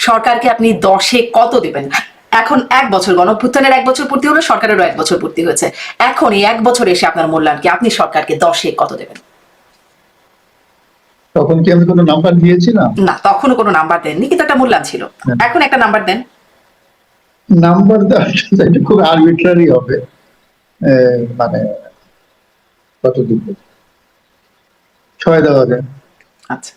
সরকারকে আপনি 10-এ কত দেবেন? এখন 1 বছর গণঅভ্যুত্থানের 1 বছর পূর্তি হলো, সরকারেরও 1 বছর পূর্তি হয়েছে। এখন এই 1 বছর এসে আপনার মূল্যায়ন কি? আপনি সরকারকে 10-এ কত দেবেন? তখন কি আমি কোনো নাম্বার দিয়েছিলাম? না, তখনও কোনো নাম্বার দেননি, কিন্তু একটা মূল্যায়ন ছিল। এখন একটা নাম্বার দেন। নাম্বার দেওয়াটা এটা খুব আরবিট্রারি হবে। মানে কত দিব? 6 দেওয়া যায়। আচ্ছা।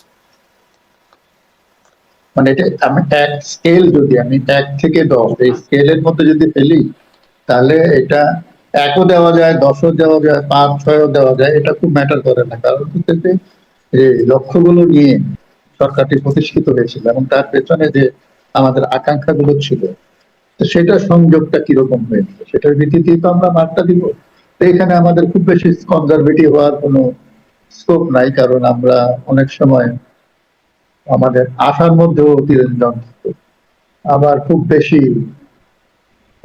মানে এটা আমি এক স্কেল, যদি আমি 1 থেকে 10 এই স্কেলের মধ্যে যদি ফেলি, তাহলে এটা 1ও দেওয়া যায়, 10ও দেওয়া যায়, 5, 6ও দেওয়া যায়। এটা খুব ম্যাটার করে না, কারণ হচ্ছে যে এই লক্ষ্যগুলো নিয়ে সরকারটি প্রতিষ্ঠিত হয়েছিল এবং তার পেছনে যে আমাদের আকাঙ্ক্ষাগুলো ছিল, তো সেটার সংযোগটা কিরকম হয়েছে সেটার ভিত্তিতেই তো আমরা মার্কটা দিব। তো এখানে আমাদের খুব বেশি কনজারভেটিভ হওয়ার কোনো স্কোপ নাই, কারণ আমরা অনেক সময় আমাদের আশার মধ্যেও অতিরঞ্জন থাকে। আবার খুব বেশি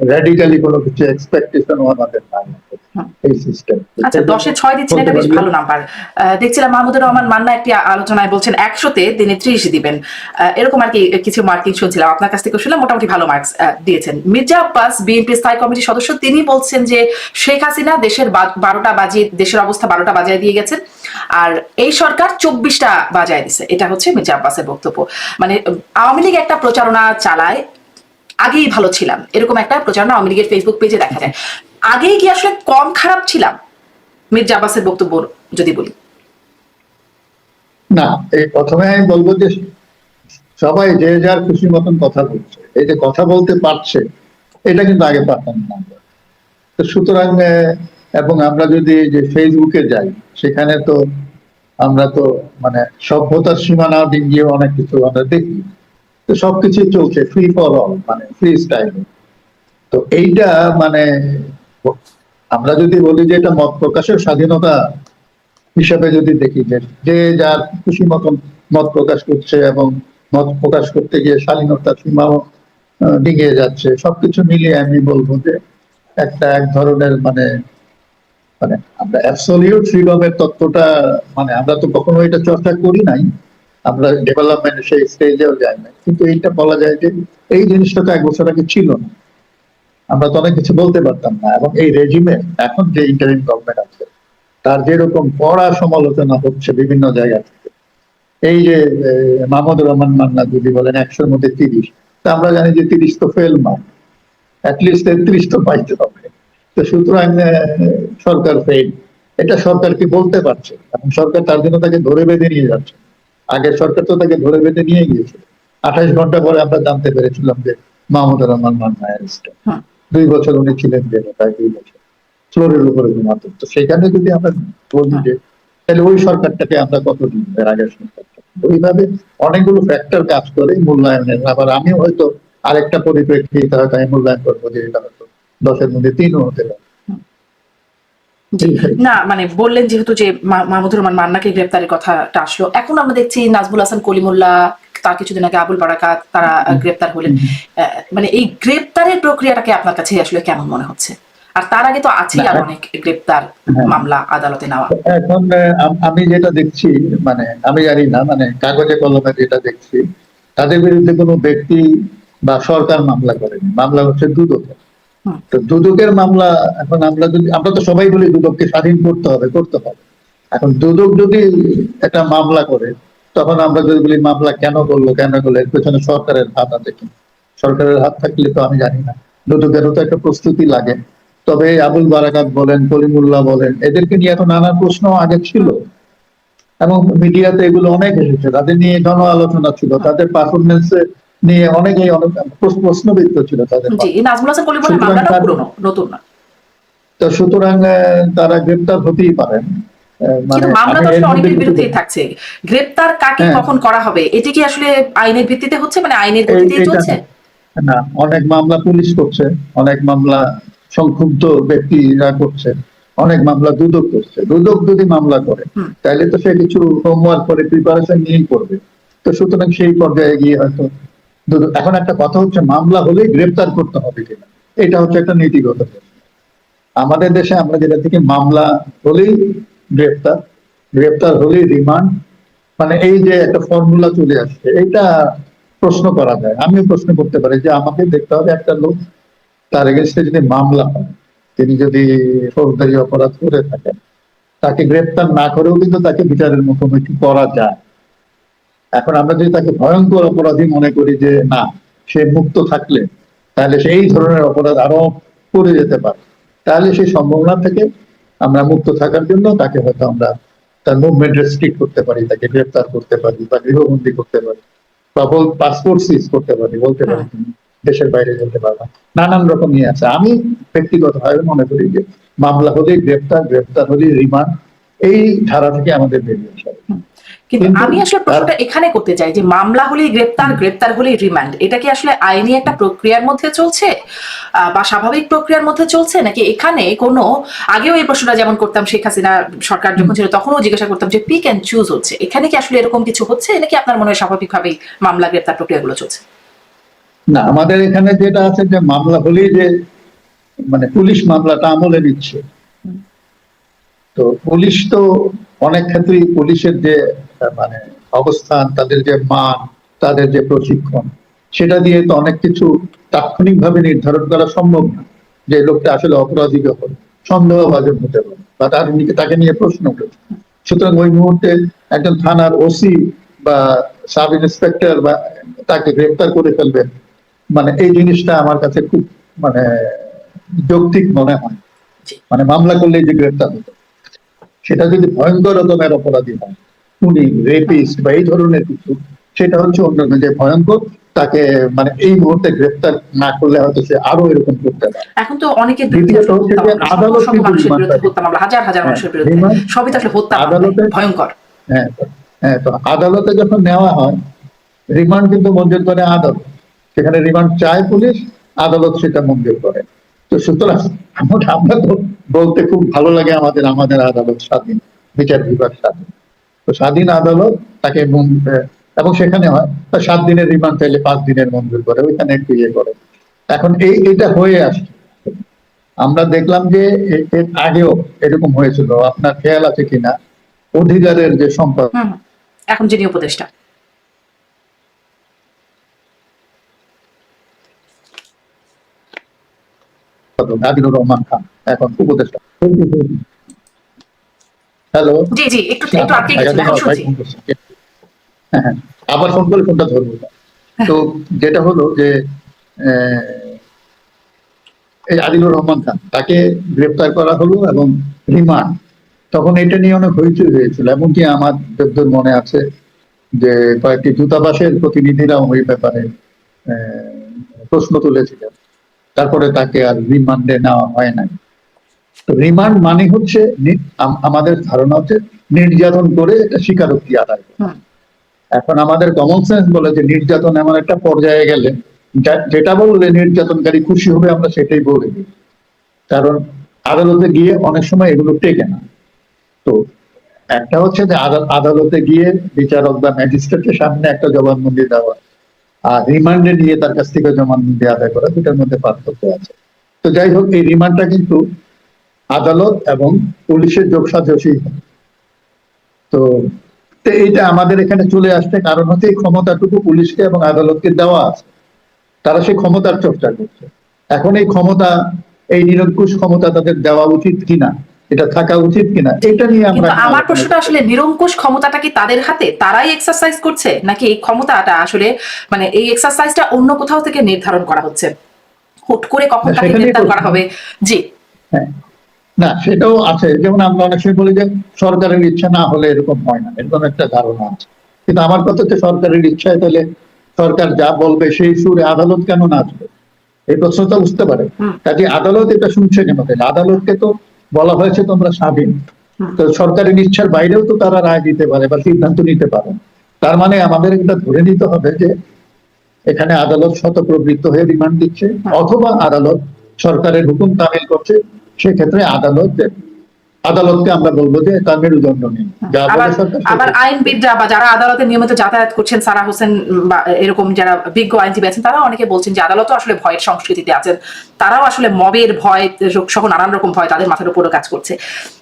র্যাডিক্যালি কোনো কিছু এক্সপেকটেশনও আমাদের নাই এই সিস্টেম। আচ্ছা, 10-এ 6 দিচ্ছেন, এটা বেশ ভালো নাম্বার। দেখছিলাম মাহমুদুর রহমান মান্না একটি আলোচনায় বলছেন 100-তে তিনি 30 দিবেন। এরকম আর কি কিছু মার্কিং শুনছিলাম, আপনার কাছ থেকে শুনলাম মোটামুটি ভালো মার্কস দিয়েছেন। মির্জা আব্বাস বিএনপি স্থায়ী কমিটির সদস্য, তিনি বলছেন যে শেখ হাসিনা দেশের 12টা বাজিয়ে, দেশের অবস্থা 12টা বাজায় দিয়ে গেছেন, আর এই সরকার 24টা বাজায় দিছে। এটা হচ্ছে মির্জা আব্বাসের বক্তব্য। মানে আওয়ামী লীগ একটা প্রচারণা চালায়, আগেই ভালো ছিলাম, এরকম একটা প্রচারণা আওয়ামী লীগের ফেসবুক পেজে দেখা যায়। আগেই কি আসলে কম খারাপ ছিলাম? মির্জা আব্বাসের বক্তব্য যদি বলি। না, এই প্রথমে আমি বলবো যে সবাই যে যার খুশি মতন কথা বলছে, এই যে কথা বলতে পারছে, এটা কিন্তু আগে পারতাম না আমরা। তো সুতরাং এবং আমরা যদি যে ফেসবুকে যাই, সেখানে তো আমরা তো মানে সভ্যতার সীমানা ডিঙ্গিয়ে অনেক কিছু আমরা দেখি। তো সবকিছু চলছে ফ্রি ফর অল, মানে ফ্রি স্টাইল। তো এইটা মানে আমরা যদি বলি যে এটা মত প্রকাশের স্বাধীনতা হিসাবে যদি দেখি, যে যে যার খুশি মতন মত প্রকাশ করছে এবং মত প্রকাশ করতে গিয়ে স্বাধীনতার সীমাও ডিঙিয়ে যাচ্ছে, সবকিছু মিলিয়ে আমি বলবো যে একটা এক ধরনের মানে মানে আমরা অ্যাবসলিউট ফ্রিডমের তত্ত্বটা, মানে আমরা তো কখনো এটা চর্চা করি নাই, আমরা ডেভেলপমেন্ট সেই স্টেজেও যাই না, কিন্তু এইটা বলা যায় যে এই জিনিসটা তো 1 বছর আগে ছিল না। আমরা তো অনেক কিছু বলতে পারতাম না, এবং এই রেজিমে এখন যে ইন্টারিম গভর্নমেন্ট আছে তার যেরকম কড়া সমালোচনা হচ্ছে বিভিন্ন জায়গা থেকে, এই যে মাহমুদুর রহমান মান্না যদি বলেন 100-র মধ্যে 30, তা আমরা জানি যে 30 তো ফেল মার্ক, অ্যাটলিস্ট 33 তো পাইতে হবে। তো সুতরাং সরকার ফেল, এটা সরকারকে বলতে পারছে, এবং সরকার তার জন্য তাকে ধরে বেঁধে নিয়ে যাচ্ছে। আগের সরকার তো তাকে ধরে বেঁধে নিয়ে গিয়েছিল। 28 ঘন্টা পরে আমরা জানতে পেরেছিলাম যে মাহমুদুর রহমান মান্না অ্যারেস্টেড। 2 বছর উনি ছিলেন জেলে, প্রায় 2 বছর ফ্লোরের উপরে ঘুমাতেন। তো সেখানে যদি আমরা বলি যে তাহলে ওই সরকারটাকে আমরা কত দিন, এর আগের সরকারটা, ওইভাবে অনেকগুলো ফ্যাক্টর কাজ করে মূল্যায়নের। আবার আমি হয়তো আরেকটা পরিপ্রেক্ষিতে হয়তো আমি মূল্যায়ন করবো যে এটা হয়তো 10-এর মধ্যে 3ও হতে পারে। না মানে বললেন যেহেতু যে মাহমুদুর রহমান মান্নাকে গ্রেপ্তারের কথাটা আসলো, এখন আমরা দেখছি নাজমুল হাসান কলিমুল্লাহ, তার কিছুদিন আগে আবুল বারাকাত, তারা গ্রেপ্তার হলেন। মানে এই গ্রেপ্তারের প্রক্রিয়াটাকে আপনার কাছে আসলে কেমন মনে হচ্ছে? আর তার আগে তো আছেই আর অনেক গ্রেপ্তার মামলা আদালতে নেওয়া। এখন আমি যেটা দেখছি, মানে আমি জানি না, মানে কাগজে কলমে যেটা দেখছি, তাদের বিরুদ্ধে কোনো ব্যক্তি বা সরকার মামলা করেনি, মামলা হচ্ছে দুদকের। তো দুদকের মামলা, এখন আমরা তো সবাই বলি দুদককে স্বাধীন করতে হবে, করতে হবে। এখন দুদক যদি একটা মামলা করে, তখন আমরা যদি বলি মামলা কেন করলো, এর পেছনে সরকারের হাত আছে কি? সরকারের হাত থাকলে তো আমি জানি না, দুদকেরও তো একটা প্রস্তুতি লাগে। তবে আবুল বারাকাত বলেন, কলিমুল্লাহ বলেন, এদেরকে নিয়ে এত নানা প্রশ্ন আগে ছিল, এবং মিডিয়াতে এগুলো অনেক এসেছে, তাদের নিয়ে জন আলোচনা ছিল, তাদের পারফরমেন্স নিয়ে অনেকেই অনেক প্রশ্নবিদ্ধ ছিল তাদের। নাজমুল হাসান কলিমুল্লাহ মামলাটা পুরনো, নতুন না। তো সুতরাং তারা গ্রেপ্তার হতেই পারেন। কিন্তু মামলা তো আসলে অনেকের বিরুদ্ধেই থাকছে। গ্রেপ্তার কাকে কখন করা হবে এটি কি আসলে আইনের ভিত্তিতে হচ্ছে, মানে আইনের গতিতেই চলছে? না, অনেক মামলা পুলিশ করছে, অনেক মামলা সংক্ষুব্ধ ব্যক্তিরা করছে, অনেক মামলা দুদক করছে। দুদক যদি মামলা করে তাহলে তো সে কিছু হোমওয়ার্ক করে প্রিপারেশন নিয়েই করবে। তো সুতরাং সেই পর্যায়ে গিয়ে হয়তো এখন একটা কথা হচ্ছে মামলা হলেই গ্রেপ্তার করতে হবে কিনা, এটা হচ্ছে একটা নীতিগত প্রশ্ন। আমাদের দেশে আমরা যেটা থেকে মামলা হলেই গ্রেপ্তার হলেই রিমান্ড, মানে এই যে একটা ফর্মুলা চলে আসছে, এটা প্রশ্ন করা যায়, আমিও প্রশ্ন করতে পারি যে আমাকে দেখতে হবে একটা লোক তার এগেনস্টে যদি মামলা হয়, তিনি যদি ফৌজদারি অপরাধ করে থাকেন, তাকে গ্রেপ্তার না করেও কিন্তু তাকে বিচারের মুখোমুখি করা যায়। এখন আমরা যদি তাকে ভয়ঙ্কর অপরাধী মনে করি যে না, সে মুক্ত থাকলে তাহলে সে এই ধরনের অপরাধ আরো করে যেতে পারে, তাহলে সেই সম্ভাবনা থেকে আমরা মুক্ত থাকার জন্য তাকে হয়তো আমরা তার মুভমেন্ট রেস্ট্রিক্ট করতে পারি, তাকে গ্রেপ্তার করতে পারি বা গৃহবন্দী করতে পারি বা পাসপোর্ট সিজ করতে পারি, বলতে পারি তুমি দেশের বাইরে যেতে পারবা, নানান রকম নিয়ে আছে। আমি ব্যক্তিগতভাবে মনে করি যে মামলা হলে গ্রেপ্তার, গ্রেপ্তার হলে রিমান্ড, এই ধারা থেকে আমাদের বেরিয়ে আসা। কিন্তু কিন্তু আমি আসলে প্রশ্নটা এখানে করতে চাই যে মামলা হলেই গ্রেপ্তার, গ্রেপ্তার হলেই রিমান্ড, এটা কি আসলে আইনি একটা প্রক্রিয়ার মধ্যে চলছে বা স্বাভাবিক প্রক্রিয়ার মধ্যে চলছে, নাকি এখানে কোনো, আগেও এই প্রশ্নটা যেমন করতাম শেখ হাসিনা সরকার যখন ছিল তখনও জিজ্ঞাসা করতাম যে পিক অ্যান্ড চুজ হচ্ছে, এখানে কি আসলে এরকম কিছু হচ্ছে নাকি আপনার মনে হয় স্বাভাবিকভাবেই মামলা গ্রেপ্তার প্রক্রিয়াগুলো চলছে? না, আমাদের এখানে যেটা আছে যে মামলা হলেই যে মানে পুলিশ মামলাটা আমলে নিচ্ছে, তো পুলিশ তো অনেক ক্ষেত্রেই পুলিশের যে মানে অবস্থান, তাদের যে মান, তাদের যে প্রশিক্ষণ, সেটা দিয়ে তো অনেক কিছু তাৎক্ষণিকভাবে নির্ধারণ করা সম্ভব না যে লোকটা আসলে অপরাধী হবে, সন্দেহভাজন হতে পারে বা তাকে নিয়ে প্রশ্ন উঠেছে। সুতরাং ওই মুহূর্তে একজন থানার ওসি বা সাব ইন্সপেক্টর বা তাকে গ্রেপ্তার করে ফেলবে, মানে এই জিনিসটা আমার কাছে খুব মানে যৌক্তিক মনে হয়। মানে মামলা করলেই যে গ্রেপ্তার হতো, সেটা যদি ভয়ঙ্কর রকমের অপরাধী হয়, খুনি, রেপিস্ট বা এই ধরনের কিছু, সেটা হচ্ছে অন্য, যে ভয়ঙ্কর, তাকে মানে এই মুহূর্তে গ্রেপ্তার না করলে হয়তো সে আরো এরকম করতে পারে। এখন তো অনেকের দ্বিতীয়ত হচ্ছে যে আদালত কিন্তু মানুষের রিমান্ড বিরুদ্ধে হত্যা মামলা, হাজার হাজার মানুষের বিরুদ্ধে, সবই তো আসলে হত্যা মামলা, আদালতে, ভয়ঙ্কর। হ্যাঁ হ্যাঁ, তো আদালতে যখন নেওয়া হয়, রিমান্ড কিন্তু মঞ্জুর করে আদালত, সেখানে রিমান্ড চায় পুলিশ, আদালত সেটা মঞ্জুর করে। তো সুতরাং আমরা তো বলতে খুব ভালো লাগে আমাদের আমাদের আদালত স্বাধীন, বিচার বিভাগ স্বাধীন। তো স্বাধীন আদালত তাকে এবং সেখানে হয় 7 দিনের রিমান্ড চাইলে 5 দিনের মঞ্জুর করে, ওইখানে একটু ইয়ে করে। এখন এটা হয়ে আসছে। আমরা দেখলাম যে এর আগেও এরকম হয়েছিল, আপনার খেয়াল আছে কিনা, অধিকারের যে সম্পদ, এখন যিনি উপদেষ্টা, আদিলুর রহমান খান, এখন উপদেষ্টা। হ্যালো, জি জি, একটু একটু আটকে গেছিল, এখন শুনছি। হ্যাঁ, আবার ফোন করে ফোনটা ধরবো না। তো যেটা হলো যে এই আদিলুর রহমান খান, তাকে গ্রেপ্তার করা হলো এবং রিমান্ড, তখন এটা নিয়ে অনেক হইচই হয়েছিল। এমনকি আমার যতদূর মনে আছে যে কয়েকটি দূতাবাসের প্রতিনিধিরাও ওই ব্যাপারে প্রশ্ন তুলেছিলেন। তারপরে তাকে আর রিমান্ডে নেওয়া হয় নাই। তো রিমান্ড মানে হচ্ছে আমাদের ধারণা হচ্ছে নির্যাতন করে এটা স্বীকারোক্তি আদায়। এখন আমাদের কমন সেন্স বলে যে নির্যাতন এমন একটা পর্যায়ে গেলে যেটা বললে নির্যাতনকারী খুশি হবে আমরা সেটাই বলে দিই, কারণ আদালতে গিয়ে অনেক সময় এগুলো টেকে না। তো একটা হচ্ছে যে আদালতে গিয়ে বিচারক বা ম্যাজিস্ট্রেটের সামনে একটা জবানবন্দি দেওয়া, আর রিমান্ডে নিয়ে তার কাছ থেকে জবানবন্দি আদায় করা, দুটার মধ্যে পার্থক্য আছে। তো যাই হোক, এই রিমান্ডটা কিন্তু আদালত এবং পুলিশের যোগসাজশী। তো এইটা আমাদের এখানে চলে আসছে কারণ হচ্ছে এই ক্ষমতাটুকু পুলিশকে এবং আদালতকে দেওয়া আছে, তারা সেই ক্ষমতার চর্চা করছে। এখন এই ক্ষমতা, এই নিরঙ্কুশ ক্ষমতা তাদের দেওয়া উচিত কিনা, এটা থাকা উচিত কিনা, এটা নিয়ে আমরা, আমার প্রশ্নটা আসলে নিরঙ্কুশ ক্ষমতাটা কি তাদের হাতে, তারাই এক্সারসাইজ করছে, নাকি এই ক্ষমতাটা আসলে মানে এই এক্সারসাইজটা অন্য কোথাও থেকে নির্ধারণ করা হচ্ছে, হুট করে কখন তাকে গ্রেফতার করা হবে? জি, হ্যাঁ, না সেটাও আছে। যেমন আমরা অনেক সময় বলি যে সরকারের ইচ্ছা না হলে এরকম হয় না, এরকম একটা ধারণা আছে। কিন্তু আমার কথা হচ্ছে সরকারের ইচ্ছায় তাহলে সরকার যা বলবে সেই সুরে আদালত কেন নাচবে, এই প্রশ্নটা বুঝতে পারে। কাজে আদালত এটা শুনছে কেন? তাহলে আদালতকে তো বলা হয়েছে তোমরা স্বাধীন, তো সরকারের ইচ্ছার বাইরেও তো তারা রায় দিতে পারে বা সিদ্ধান্ত নিতে পারে। তার মানে আমাদের এটা ধরে নিতে হবে যে এখানে আদালত শতপ্রবৃত্ত হয়ে রিমান্ড দিচ্ছে, অথবা আদালত সরকারের হুকুম তামিল করছে, সেক্ষেত্রে আদালত আদালতকে আমরা বলবো যে তার মেরুদণ্ড নেই, যা আবার বলে সরকার আবার সেটাই। আইনবিদরা বা যারা আদালতে নিয়মিত যাতায়াত করছেন, সারা হোসেন বা এরকম যারা বিজ্ঞ আইনজীবী আছেন, তারাও অনেকে বলছেন যে আদালতও আসলে ভয়ের সংস্কৃতিতে আছেন, তারাও আসলে মবের ভয় সহ নানান রকম ভয় তাদের মাথার উপরও কাজ করছে।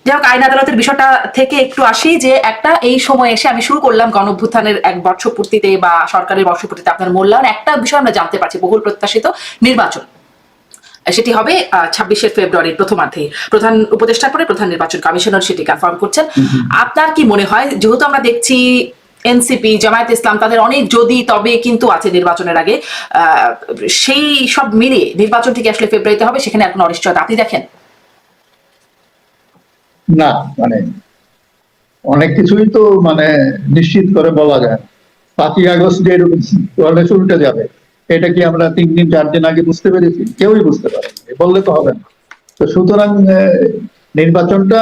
যাই হোক, আইন আদালতের বিষয়টা থেকে একটু আসি যে একটা এই সময় এসে আমি শুরু করলাম গণঅভ্যুত্থানের এক বর্ষপূর্তিতে বা সরকারের বর্ষপূর্তিতে আপনার মূল্যায়ন, একটা বিষয় আমরা জানতে পারছি, বহুল প্রত্যাশিত নির্বাচন সেটি হবে 26শে ফেব্রুয়ারির প্রথমার্ধে। প্রধান উপদেষ্টার পরে প্রধান নির্বাচন কমিশনার সেটি কনফার্ম করছেন। আপনার কি মনে হয়, যেহেতু আমরা দেখছি এনসিপি, জামায়াত ইসলাম, তাদের অনেক যদি তবে কিন্তু আছে নির্বাচনের আগে, সেই সব মিলিয়ে নির্বাচনটি কি আসলে ফেব্রুয়ারিতে হবে, সেখানে এখন অনিশ্চয়তা আপনি দেখেন? না, মানে অনেক কিছুই তো মানে নিশ্চিত করে বলা যায় না। 5ই আগস্ট যে শুরুটা যাবে, এটা কি আমরা 3 দিন 4 দিন আগে বুঝতে পেরেছি? কেউই বুঝতে পারে বললে তো হবে না। তো সুতরাং নির্বাচনটা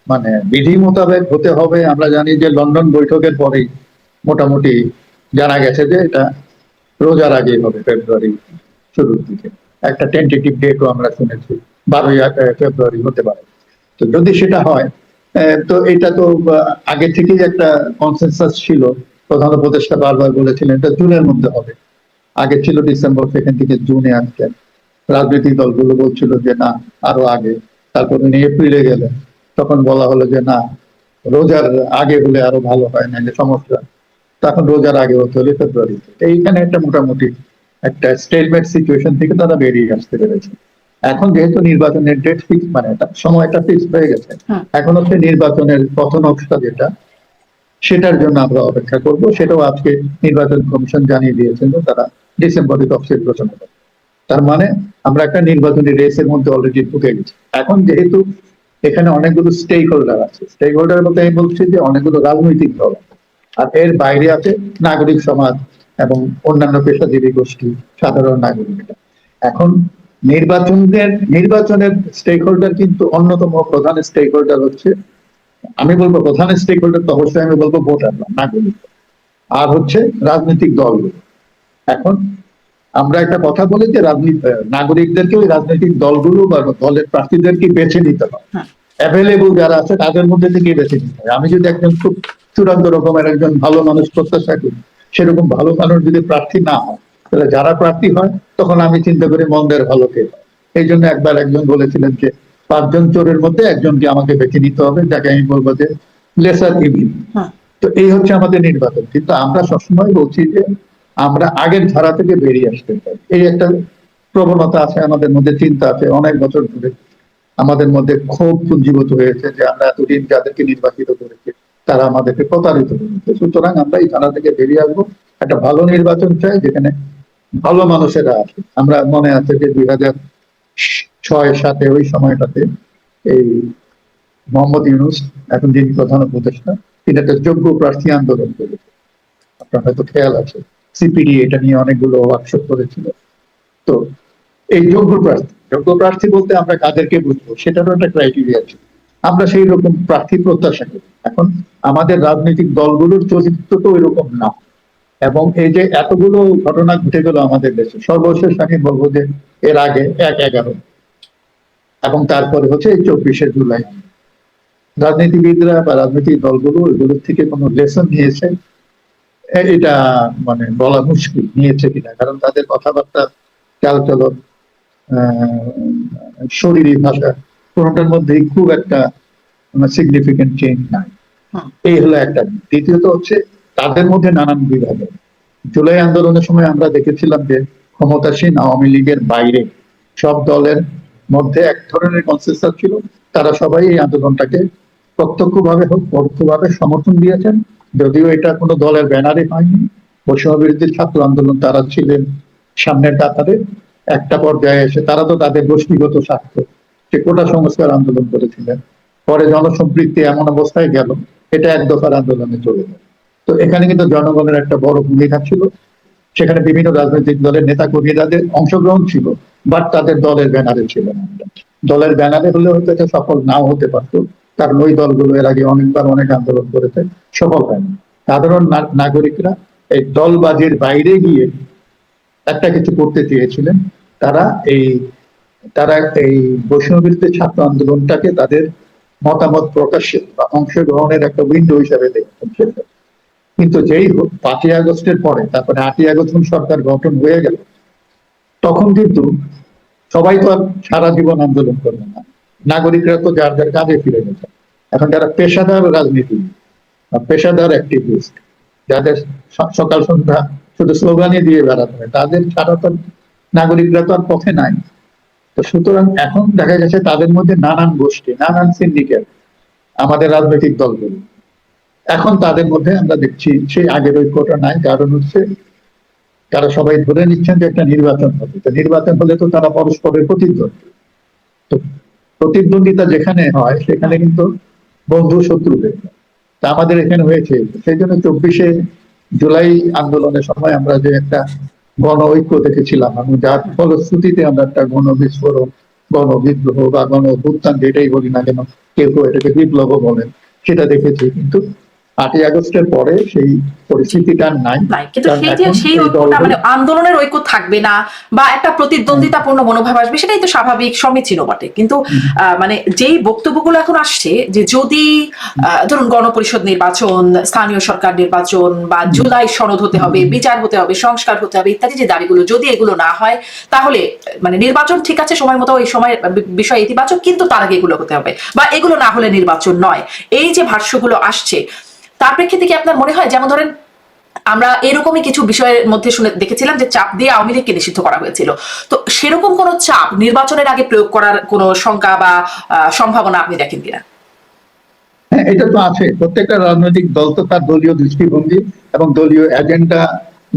মানে বিধি মোতাবেক হতে হবে। আমরা জানি যে লন্ডন বৈঠকের পরেই মোটামুটি জানা গেছে যে এটা রোজার আগেই হবে, ফেব্রুয়ারি শুরুর দিকে। একটা টেন্টেটিভ ডেটও আমরা শুনেছি, 12ই ফেব্রুয়ারি হতে পারে। তো যদি সেটা হয়, তো এটা তো আগে থেকেই একটা কনসেনসাস ছিল। প্রধান উপদেষ্টা বারবার বলেছিলেন এটা জুনের মধ্যে হবে, আগে ছিল ডিসেম্বর, সেখান থেকে জুনে আসছেন। রাজনৈতিক দলগুলো বলছিল যে না, আরো আগে। তারপর উনি এপ্রিলে গেলেন, তখন বলা হলো যে না, রোজার আগে হলে আরো ভালো হয়, নাহলে সমস্যা। তখন রোজার আগে হতে হলে ফেব্রুয়ারিতে। এইখানে একটা মোটামুটি একটা স্টেলমেট সিচুয়েশন থেকে তারা বেরিয়ে আসতে পেরেছে। এখন যেহেতু নির্বাচনের ডেট ফিক্স, মানে এটা সময়টা ফিক্স হয়ে গেছে, এখন হচ্ছে নির্বাচনের প্রথম অংশটা যেটা, সেটার জন্য আমরা অপেক্ষা করব। সেটাও আজকে নির্বাচন কমিশন জানিয়ে দিয়েছেন যে তারা ডিসেম্বরে তফসিল ঘোষণা করবে। তার মানে আমরা একটা নির্বাচনী রেসের মধ্যে অলরেডি ঢুকে গেছি। এখন যেহেতু এখানে অনেকগুলো স্টেক হোল্ডার আছে, স্টেক হোল্ডার বলতে আমি বলছি যে অনেকগুলো রাজনৈতিক দল আছে, আর এর বাইরে আছে নাগরিক সমাজ এবং অন্যান্য পেশাজীবী গোষ্ঠী, সাধারণ নাগরিকরা। এখন নির্বাচনের স্টেক হোল্ডার কিন্তু অন্যতম প্রধান স্টেক হোল্ডার হচ্ছে, আমি বলবো প্রধান স্টেক হোল্ডার তো অবশ্যই আমি বলবো ভোটার, নাগরিক, আর হচ্ছে রাজনৈতিক দলগুলো। এখন আমরা একটা কথা বলি যে নাগরিকদেরকে ওই রাজনৈতিক দলগুলো বা দলের প্রার্থীদেরকে বেছে নিতে হয়। অ্যাভেলেবল যারা আছে তাদের মধ্যে থেকে বেছে নিতে হয়। আমি যদি একজন খুব চূড়ান্ত রকমের একজন ভালো মানুষ প্রত্যাশা করি, সেরকম ভালো মানুষ যদি প্রার্থী না হয়, তাহলে যারা প্রার্থী হয় তখন আমি চিন্তা করি মন্দের ভালো কে হয়। এই জন্য একবার একজন বলেছিলেন যে 5 জন চোরের মধ্যে একজনকে আমাকে বেছে নিতে হবে, যাকে আমি বলবো যে লেসার ইভিল। তো এই হচ্ছে আমাদের নির্বাচন। কিন্তু আমরা সবসময় বলছি যে আমরা আগের ধারা থেকে বেরিয়ে আসতে চাই, এই একটা প্রবণতা আছে আমাদের মধ্যে, চিন্তা আছে অনেক বছর ধরে আমাদের মধ্যে ক্ষোভ পুঞ্জীভূত হয়েছে যে আমরা এতদিন যাদেরকে নির্বাচিত করেছি তারা আমাদেরকে প্রতারিত করেছে। সুতরাং আমরা এই ধারা থেকে বেরিয়ে আসবো, একটা ভালো নির্বাচন চাই যেখানে ভালো মানুষেরা আছে। আমরা মনে আছে যে 2006-7 ওই সময়টাতে এই মোহাম্মদ ইউনূস, এখন যিনি প্রধান উপদেষ্টা, তিনি একটা যোগ্য প্রার্থী আন্দোলন করেছে, আপনার হয়তো খেয়াল আছে। সিপিডি এটা নিয়ে অনেকগুলো ওয়ার্কশপ করেছিল। তো এই যোগ্য প্রার্থী বলতে আমরা কাদেরকে বুঝবো, সেটারও একটা ক্রাইটেরিয়া আছে। আমরা সেই রকম প্রার্থী প্রত্যাশা করি। এখন আমাদের রাজনৈতিক দলগুলোর চরিত্র তো এরকম না, এবং এই যে এতগুলো ঘটনা ঘটে গেল আমাদের দেশে, সর্বশেষ আমি বলবো যে এর আগে 1/11 এবং তারপরে হচ্ছে এই 24শে জুলাই, রাজনীতিবিদরা বা রাজনৈতিক দলগুলো এগুলোর থেকে কোনো লেসন নিয়েছে এটা মানে বলা মুশকিল, নিয়েছে কিনা। কারণ তাদের কথাবার্তা, চালচলন, শরীরী ভাষা, কোনোটার মধ্যেই খুব একটা সিগনিফিকেন্ট চেঞ্জ নাই। এই হলো একটা। দ্বিতীয়ত হচ্ছে তাদের মধ্যে নানান বিভাজন। জুলাই আন্দোলনের সময় আমরা দেখেছিলাম যে ক্ষমতাসীন আওয়ামী লীগের বাইরে সব দলের মধ্যে এক ধরনের কনসেনসাস ছিল, তারা সবাই এই আন্দোলনটাকে প্রত্যক্ষভাবে হোক পরোক্ষভাবে সমর্থন দিয়েছেন। যদিও এটা কোনো দলের ব্যানারে হয়নি, বৈষম্য বিরোধী ছাত্র আন্দোলন তারা ছিলেন সামনের কাতারে। একটা পর্যায়ে এসে তারা তো তাদের গোষ্ঠীগত স্বার্থ, যে কোটা সংস্কার আন্দোলন করেছিলেন, পরে জনসম্পৃক্তি এমন অবস্থায় গেল এটা এক দফার আন্দোলনে চলে গেল। তো এখানে কিন্তু জনগণের একটা বড় ভূমিকা ছিল, সেখানে বিভিন্ন রাজনৈতিক দলের নেতা কর্মীদের অংশগ্রহণ ছিল, বাট তাদের দলের ব্যানারে ছিল না। দলের ব্যানারে হলে হয়তো এটা সফল নাও হতে পারতো, কারণ ওই দলগুলো এর আগে অনেকবার অনেক আন্দোলন করেছে, সফল হয়নি। সাধারণ নাগরিকরা এই দলবাজির বাইরে গিয়ে একটা কিছু করতে চেয়েছিলেন। তারা এই তারা এই বৈষম্য বিরোধী ছাত্র আন্দোলনটাকে তাদের মতামত প্রকাশের বা অংশগ্রহণের একটা উইন্ডো হিসাবে দেখতেন সেটা। কিন্তু যেই 5ই আগস্টের পরে, তারপরে 8ই আগস্ট যখন সরকার গঠন হয়ে গেল, তখন কিন্তু সবাই তো আর সারা জীবন আন্দোলন করবে না। নাগরিকরা তো যার যার কাজে ফিরে গেছে। এখন যারা পেশাদার রাজনীতি বা পেশাদার অ্যাক্টিভিস্ট, যাদের সকাল সন্ধ্যা শুধু স্লোগানই দিয়ে বেড়াতে হয়, তাদের ছাড়া তো নাগরিকরা তো আর পথে নাই। তো সুতরাং এখন দেখা যাচ্ছে তাদের মধ্যে নানান গোষ্ঠী, নানান সিন্ডিকেট, আমাদের রাজনৈতিক দলগুলো, এখন তাদের মধ্যে আমরা দেখছি সেই আগের ঐক্যটা নাই। কারণ হচ্ছে তারা সবাই ধরে নিচ্ছেন যে একটা নির্বাচন হবে, তো নির্বাচন হলে তো তারা পরস্পরের প্রতিদ্বন্দ্বী। তো প্রতিদ্বন্দ্বিতা যেখানে হয় সেখানে কিন্তু বন্ধু শত্রু হয়ে যায়। তা আমাদের এখানে হয়েছে। সেই জন্য 24শে জুলাই আন্দোলনের সময় আমরা যে একটা গণ ঐক্য দেখেছিলাম, এবং যার ফলশ্রুতিতে আমরা একটা গণবিস্ফোরণ, গণবিদ্রোহ বা গণ অভ্যুত্থান যেটাই বলি না কেন, কেউ কেউ এটাকে বিপ্লব বলেন, সেটা দেখেছি। কিন্তু 8ই আগস্টের পরে সেই পরিস্থিতিটা নাই। নাই, কিন্তু কারণ সেই যে এখন সেই এই ঐক্যটা দলগুলো মানে আন্দোলনের ঐক্য থাকবে না বা একটা প্রতিদ্বন্দ্বিতাপূর্ণ মনোভাব আসবে, সেটাই তো স্বাভাবিক, সমীচীন বটে। কিন্তু মানে যেই বক্তব্যগুলো এখন আসছে যে যদি ধরুন গণপরিষদ নির্বাচন, স্থানীয় সরকার নির্বাচন বা জুলাই সনদ হতে হবে, বিচার হতে হবে, সংস্কার হতে হবে ইত্যাদি যে দাবিগুলো, যদি এগুলো না হয় তাহলে মানে নির্বাচন ঠিক আছে সময় মতো, ওই সময় বিষয় ইতিবাচক, কিন্তু তার আগে এগুলো হতে হবে, বা এগুলো না হলে নির্বাচন নয়। এই যে ভাষ্যগুলো আসছে, তার প্রেক্ষিতে কি আপনার মনে হয়, যেমন ধরেন আমরা এরকমই কিছু বিষয়ের মধ্যে শুনে দেখেছিলাম যে চাপ দিয়ে আওয়ামী লীগকে নিষিদ্ধ করা হয়েছিল, তো সেরকম কোন চাপ নির্বাচনের আগে প্রয়োগ করার কোন শঙ্কা বা সম্ভাবনা আপনি দেখেন কিনা? হ্যাঁ, এটা তো আছে। প্রত্যেকটা রাজনৈতিক দল তো তার দলীয় দৃষ্টিভঙ্গি এবং দলীয় এজেন্ডা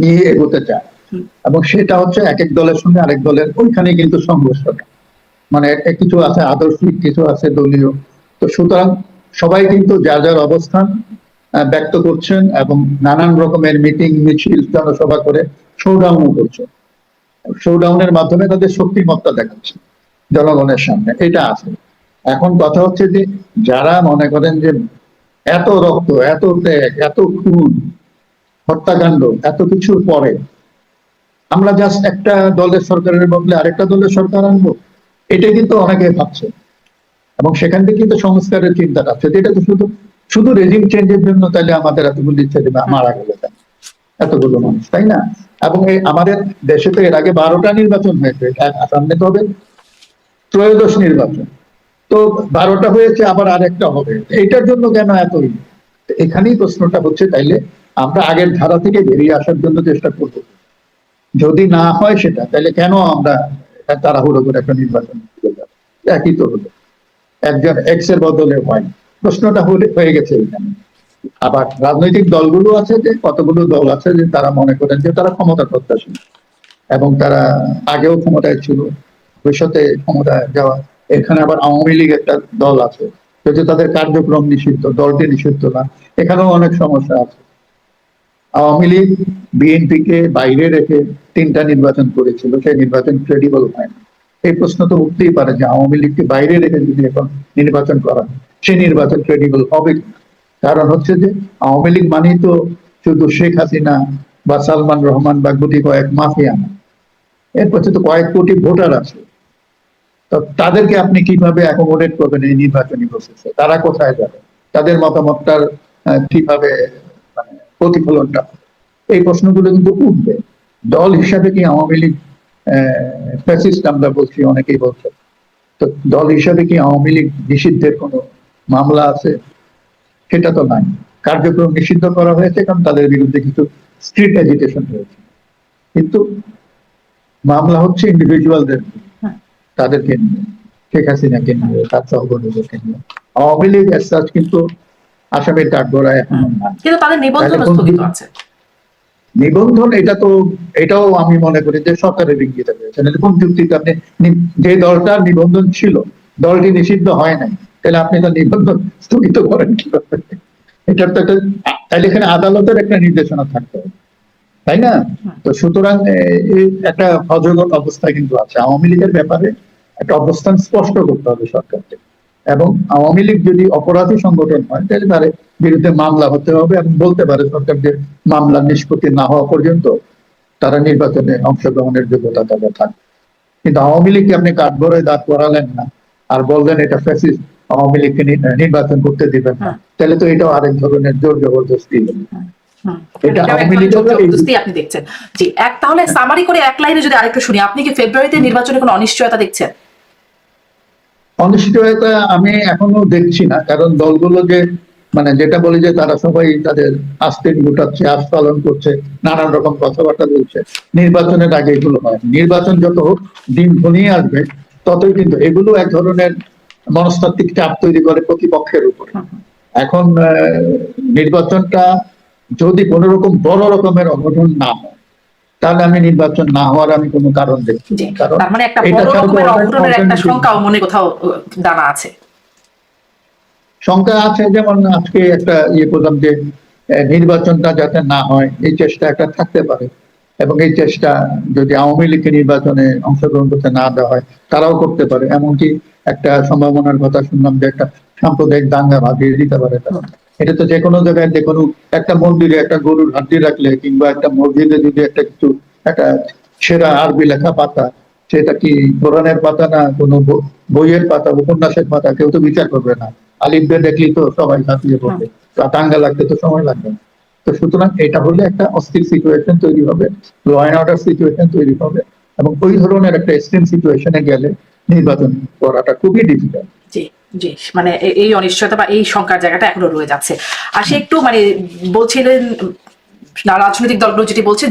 নিয়ে এগোতে চায়, এবং সেটা হচ্ছে এক এক দলের সঙ্গে আরেক দলের ওইখানে কিন্তু সংঘর্ষটা, মানে কিছু আছে আদর্শিক, কিছু আছে দলীয়। তো সুতরাং সবাই কিন্তু যার যার অবস্থান ব্যক্ত করছেন, এবং নানান রকমের মিটিং, মিছিল, জনসভা করে শোডাউনও করছে। শোডাউনের মাধ্যমে তাদের শক্তিমত্তা দেখাচ্ছে জনগণের সামনে, এটা আছে। এখন কথা হচ্ছে যে যারা মনে করেন যে এত রক্ত, এত ত্যাগ, এত খুন, হত্যাকাণ্ড, এত কিছুর পরে আমরা জাস্ট একটা দলের সরকারের বদলে আরেকটা দলের সরকার আনবো, এটা কিন্তু অনেকে ভাবছে। এবং সেখান থেকে কিন্তু সংস্কারের চিন্তাটা আছে। এটা তো শুধু শুধু রেজিম চেঞ্জের জন্য তাহলে আমাদের এতগুলি ছেলে মারা গেল কেন, এতগুলো মানুষ, তাই না? এবং এই আমাদের দেশে তো এর আগে 12টা নির্বাচন হয়েছে, সামনে তো হবে ত্রয়োদশ নির্বাচন। তো 12টা হয়েছে, আবার আরেকটা হবে, এইটার জন্য কেন এতই? এখানেই প্রশ্নটা হচ্ছে। তাইলে আমরা আগের ধারা থেকে বেরিয়ে আসার জন্য চেষ্টা করব। যদি না হয় সেটা, তাহলে কেন আমরা তাড়াহুড়ো করে একটা নির্বাচন করে যাব? একই তো হলো, একজন এক্স এর বদলে হয়। প্রশ্নটা হয়ে গেছে এখানে। আবার রাজনৈতিক দলগুলো আছে, যে কতগুলো দল আছে যে তারা মনে করেন যে তারা ক্ষমতা প্রত্যাশী, এবং তারা আগেও ক্ষমতায় ছিল, ভবিষ্যতে ক্ষমতায় যাওয়া। এখানে আবার আওয়ামী লীগ একটা দল আছে, যদি তাদের কার্যক্রম নিষিদ্ধ, দলটি নিষিদ্ধ না, এখানেও অনেক সমস্যা আছে। আওয়ামী লীগ বিএনপি কে বাইরে রেখে 3টা নির্বাচন করেছিল, সেই নির্বাচন ক্রেডিবল হয় না। এই প্রশ্ন তো উঠতেই পারে যে আওয়ামী লীগকে বাইরে রেখে যদি এখন নির্বাচন করা হয়, সেই নির্বাচন ক্রেডিবল হবে কিনা। কারণ হচ্ছে যে আওয়ামী লীগ মানেই তো শুধু শেখ হাসিনা বা সালমান রহমান বা গুটি কয়েক মাফিয়া না, এরপর তো কয়েক কোটি ভোটার আছে। তো তাদেরকে আপনি কিভাবে অ্যাকোমোডেট করবেন এই নির্বাচনী প্রসেসে? তারা কোথায় যাবে? তাদের মতামতটার কিভাবে মানে প্রতিফলনটা হবে? এই প্রশ্নগুলো কিন্তু উঠবে। দল হিসাবে কি আওয়ামী লীগ ফ্যাসিস্ট আমরা বলছি, অনেকেই বলছে, তো দল হিসাবে কি আওয়ামী লীগ নিষিদ্ধের কোনো মামলা আছে? সেটা তো নাই। কার্যক্রম নিষিদ্ধ করা হয়েছে কারণ তাদের বিরুদ্ধে কিছু স্ট্রিট এজিটেশন হয়েছে, কিন্তু মামলা হচ্ছে ইন্ডিভিজুয়ালদের, তাদেরকে নিয়ে, শেখ হাসিনাকে নিয়ে, তার সহকর্মীদেরকে নিয়ে। আওয়ামী লীগ কিন্তু আসামের কাঠগড়ায় এখনো নাই। কিন্তু তাদের নিবন্ধন স্থগিত আছে। নিবন্ধন, এটাও আমি মনে করি যে সরকারের ইঙ্গিতে রয়েছে। কোন যুক্তিতে আপনি যে দলটার নিবন্ধন ছিল, দলটি নিষিদ্ধ হয় নাই, তাহলে আপনি তো নিবন্ধন স্থগিত করেন কিভাবে? এটার তো একটা, তাহলে এখানে আদালতের একটা নির্দেশনা থাকতে হবে, তাই না? তো সুতরাং একটা অজগর অবস্থা কিন্তু আছে। আওয়ামী লীগের ব্যাপারে একটা অবস্থান স্পষ্ট করতে হবে সরকারকে, এবং আওয়ামী লীগ যদি অপরাধী সংগঠন হয় তাহলে তার বিরুদ্ধে মামলা হতে হবে, এবং বলতে পারে সরকার যে মামলা নিষ্পত্তি না হওয়া পর্যন্ত তারা নির্বাচনে অংশগ্রহণের যোগ্যতা তাদের থাকবে। কিন্তু আওয়ামী লীগকে আপনি কাঠগড়ায় দাঁড় করালেন না, আর বললেন এটা ফ্যাসিস্ট, আওয়ামী লীগকে নির্বাচন করতে দিবেন না, তাহলে তো এটাও আরেক ধরনের জোর জবরদস্তি। এটা এটাও এক আওয়ামী লীগ ধরনের জবরদস্তি আপনি দেখছেন। জি, তাহলে সামারি করে এক লাইনে যদি আরেকটু শুনি, আপনি কি ফেব্রুয়ারিতে নির্বাচনে কোনো অনিশ্চয়তা দেখছেন? অনিশ্চয়তা আমি এখনো দেখছি না, কারণ দলগুলো যে মানে যেটা বলি যে তারা সবাই তাদের আস্তে গোটাচ্ছে, আজ পালন করছে, নানান রকম কথাবার্তা বলছে। নির্বাচনের আগে এগুলো হয়, নির্বাচন যত দিন ঘনিয়ে আসবে ততই কিন্তু এগুলো এক ধরনের মনস্তাত্ত্বিক চাপ তৈরি করে প্রতিপক্ষের উপরে। এখন নির্বাচনটা যদি কোনো রকম বড় রকমের অঘটন না হয়, তাহলে আমি নির্বাচন না হওয়ার আমি কোনো কারণ দেখছি না। কারণ তার মানে একটা এটা বড় ছাড়া তো রকমের অঘটনের একটা alternative শঙ্কাও মনে কোথাও দানা আছে। শঙ্কা আছে, যেমন আজকে একটা করলাম যে নির্বাচনটা যাতে না হয় এই চেষ্টা একটা থাকতে পারে, এবং এই চেষ্টা যদি আওয়ামী লীগকে নির্বাচনে অংশগ্রহণ করতে না দেওয়া হয় তারাও করতে পারে। এমনকি একটা সম্ভাবনার কথা শুনলাম যে একটা সাম্প্রদায়িক দাঙ্গা বাঁধিয়ে দিতে পারে তারা। এটা তো যে কোনো জায়গায়, যে কোনো একটা মন্দিরে একটা গরুর হাড্ডি রাখলে কিংবা একটা মসজিদে যদি একটা কিছু একটা সেরা আরবি লেখা পাতা, সেটা কি কোরআনের পাতা না কোনো বইয়ের পাতা, উপন্যাসের পাতা, কেউ তো বিচার করবে না। আলিফ বে দেখলি তো সবাই ঝাঁপিয়ে পড়বে, দাঙ্গা লাগতে তো সময় লাগবে না। তো সুতরাং এটা হলে একটা অস্থির সিচুয়েশন তৈরি হবে, ল অ্যান্ড অর্ডার সিচুয়েশন তৈরি হবে, এবং ওই ধরনের একটা এক্সট্রিম সিচুয়েশনে গেলে নির্বাচন করাটা খুবই ডিফিকাল্ট। জি, জি, মানে এই অনিশ্চয়তা বা এই শঙ্কার জায়গাটা এখনো রয়ে যাচ্ছে। আর সে একটু মানে বলছিলেন রাজনৈতিক দলগুলো যেটি বলছে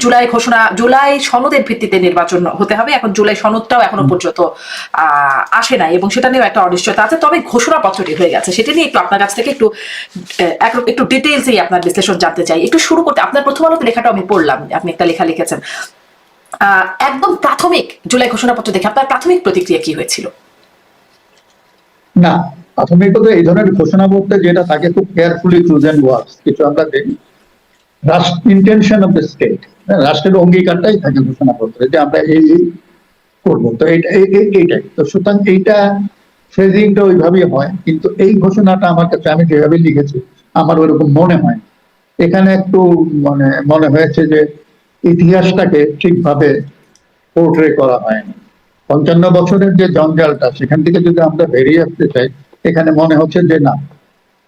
জুলাই সনদের ভিত্তিতে নির্বাচন হতে হবে। এখন জুলাই সনদটাও এখনো পর্যন্ত আসে নাই, এবং সেটা নিয়েও একটা অনিশ্চয়তা আছে। তবে ঘোষণাপত্রটি হয়ে গেছে, সেটা নিয়ে একটু আপনার কাছ থেকে একটু ডিটেইলসে আপনার বিশ্লেষণ জানতে চাই। একটু শুরু করতে আপনার প্রথম আলোতে লেখাটা আমি পড়লাম, আপনি একটা লেখা লিখেছেন। একদম প্রাথমিক জুলাই ঘোষণাপত্র দেখে আপনার প্রাথমিক প্রতিক্রিয়া কি হয়েছিল? না, প্রাথমিকত এই ধরনের ঘোষণা বলতে যেটা থাকে খুব কেয়ারফুলি চুজেন ওয়ার্ডস কিছু আমরা দেখি, ইন্টেনশন অফ দ্য স্টেট, রাষ্ট্রের অঙ্গীকারটাই থাকে ঘোষণাপত্রে যে আমরা এই করবো। তো এইটাই তো, সুতরাং এইটা ফ্রেজিংটা ওইভাবেই হয়। কিন্তু এই ঘোষণাটা আমার কাছে, আমি যেভাবে লিখেছি আমার ওইরকম মনে হয়। এখানে একটু মানে মনে হয়েছে যে ইতিহাসটাকে ঠিকভাবে পোর্ট্রে করা হয়নি। 55 বছরের যে জঞ্জালটা, সেখান থেকে যদি আমরা বেরিয়ে আসতে চাই, এখানে মনে হচ্ছে যে না,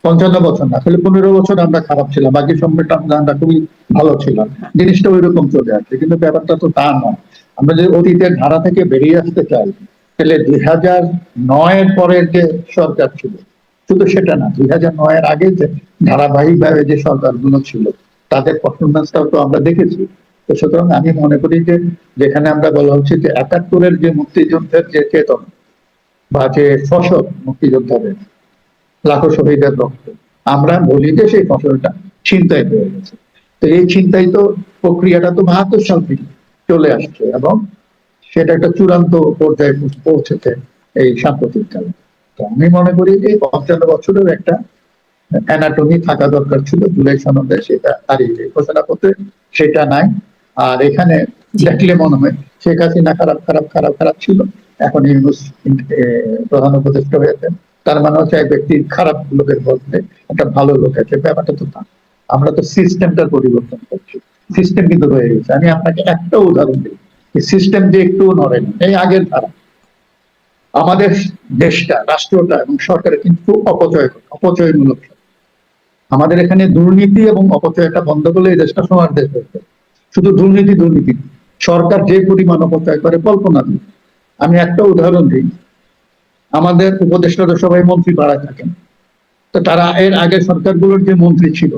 55 বছর না, আসলে 15 বছর আমরা খারাপ ছিলাম, বাকি সময়টা আমরা খুবই ভালো ছিলাম, জিনিসটা ওই রকম চলে আসছে। কিন্তু ব্যাপারটা তো তা নয়। আমরা যদি অতীতের ধারা থেকে বেরিয়ে আসতে চাই, তাহলে 2009-এর পরের যে সরকার ছিল, শুধু সেটা না, 2009-এর আগে যে ধারাবাহিকভাবে যে সরকারগুলো ছিল তাদের পারফরমেন্সটাও তো আমরা দেখেছি। তো সুতরাং আমি মনে করি যে যেখানে আমরা বলা হচ্ছে যে 71-এর যে মুক্তিযুদ্ধের যে চেতনা বা যে ফসল মুক্তিযোদ্ধাদের লাখো শহীদের রক্ত, আমরা বলি যে সেই ফসলটা ছিনতাই হয়ে গেছে। তো এই ছিনতাই তো প্রক্রিয়াটা তো 72 সাল থেকে চলে আসছে, এবং সেটা একটা চূড়ান্ত পর্যায়ে পৌঁছেছে এই সাম্প্রতিক কালে। তো আমি মনে করি যে 55 বছরের একটা অ্যানাটমি থাকা দরকার ছিল জুলাই সনদে, সেটা আর এই ঘোষণাপত্রে সেটা নাই। আর এখানে দেখলে মনে হয় শেখ হাসিনা খারাপ খারাপ খারাপ খারাপ ছিল, এখন ইউনূস প্রধান উপদেষ্টা হয়েছেন, তার মানে হচ্ছে এক ব্যক্তি খারাপ লোকের বলতে একটা ভালো লোক আছে, ব্যাপারটা তো তা। আমরা তো সিস্টেমটার পরিবর্তন করছি, সিস্টেম কিন্তু রয়ে গেছে। আমি আপনাকে একটা উদাহরণ দিই, সিস্টেম যে একটু নড়ে না, এই আগের ধারা আমাদের দেশটা, রাষ্ট্রটা এবং সরকারের কিন্তু অপচয়মূলক। আমাদের এখানে দুর্নীতি এবং অপচয়টা বন্ধ করলে এই দেশটা সমাজ দেশ হয়েছে। শুধু দুর্নীতি, সরকার যে পরিমাণ অপচয় করে কল্পনা দিই। আমি একটা উদাহরণ দিই, আমাদের উপদেষ্টারা সবাই মন্ত্রী পাড়ায় থাকেন, তো তারা এর আগের সরকারগুলোর যে মন্ত্রী ছিল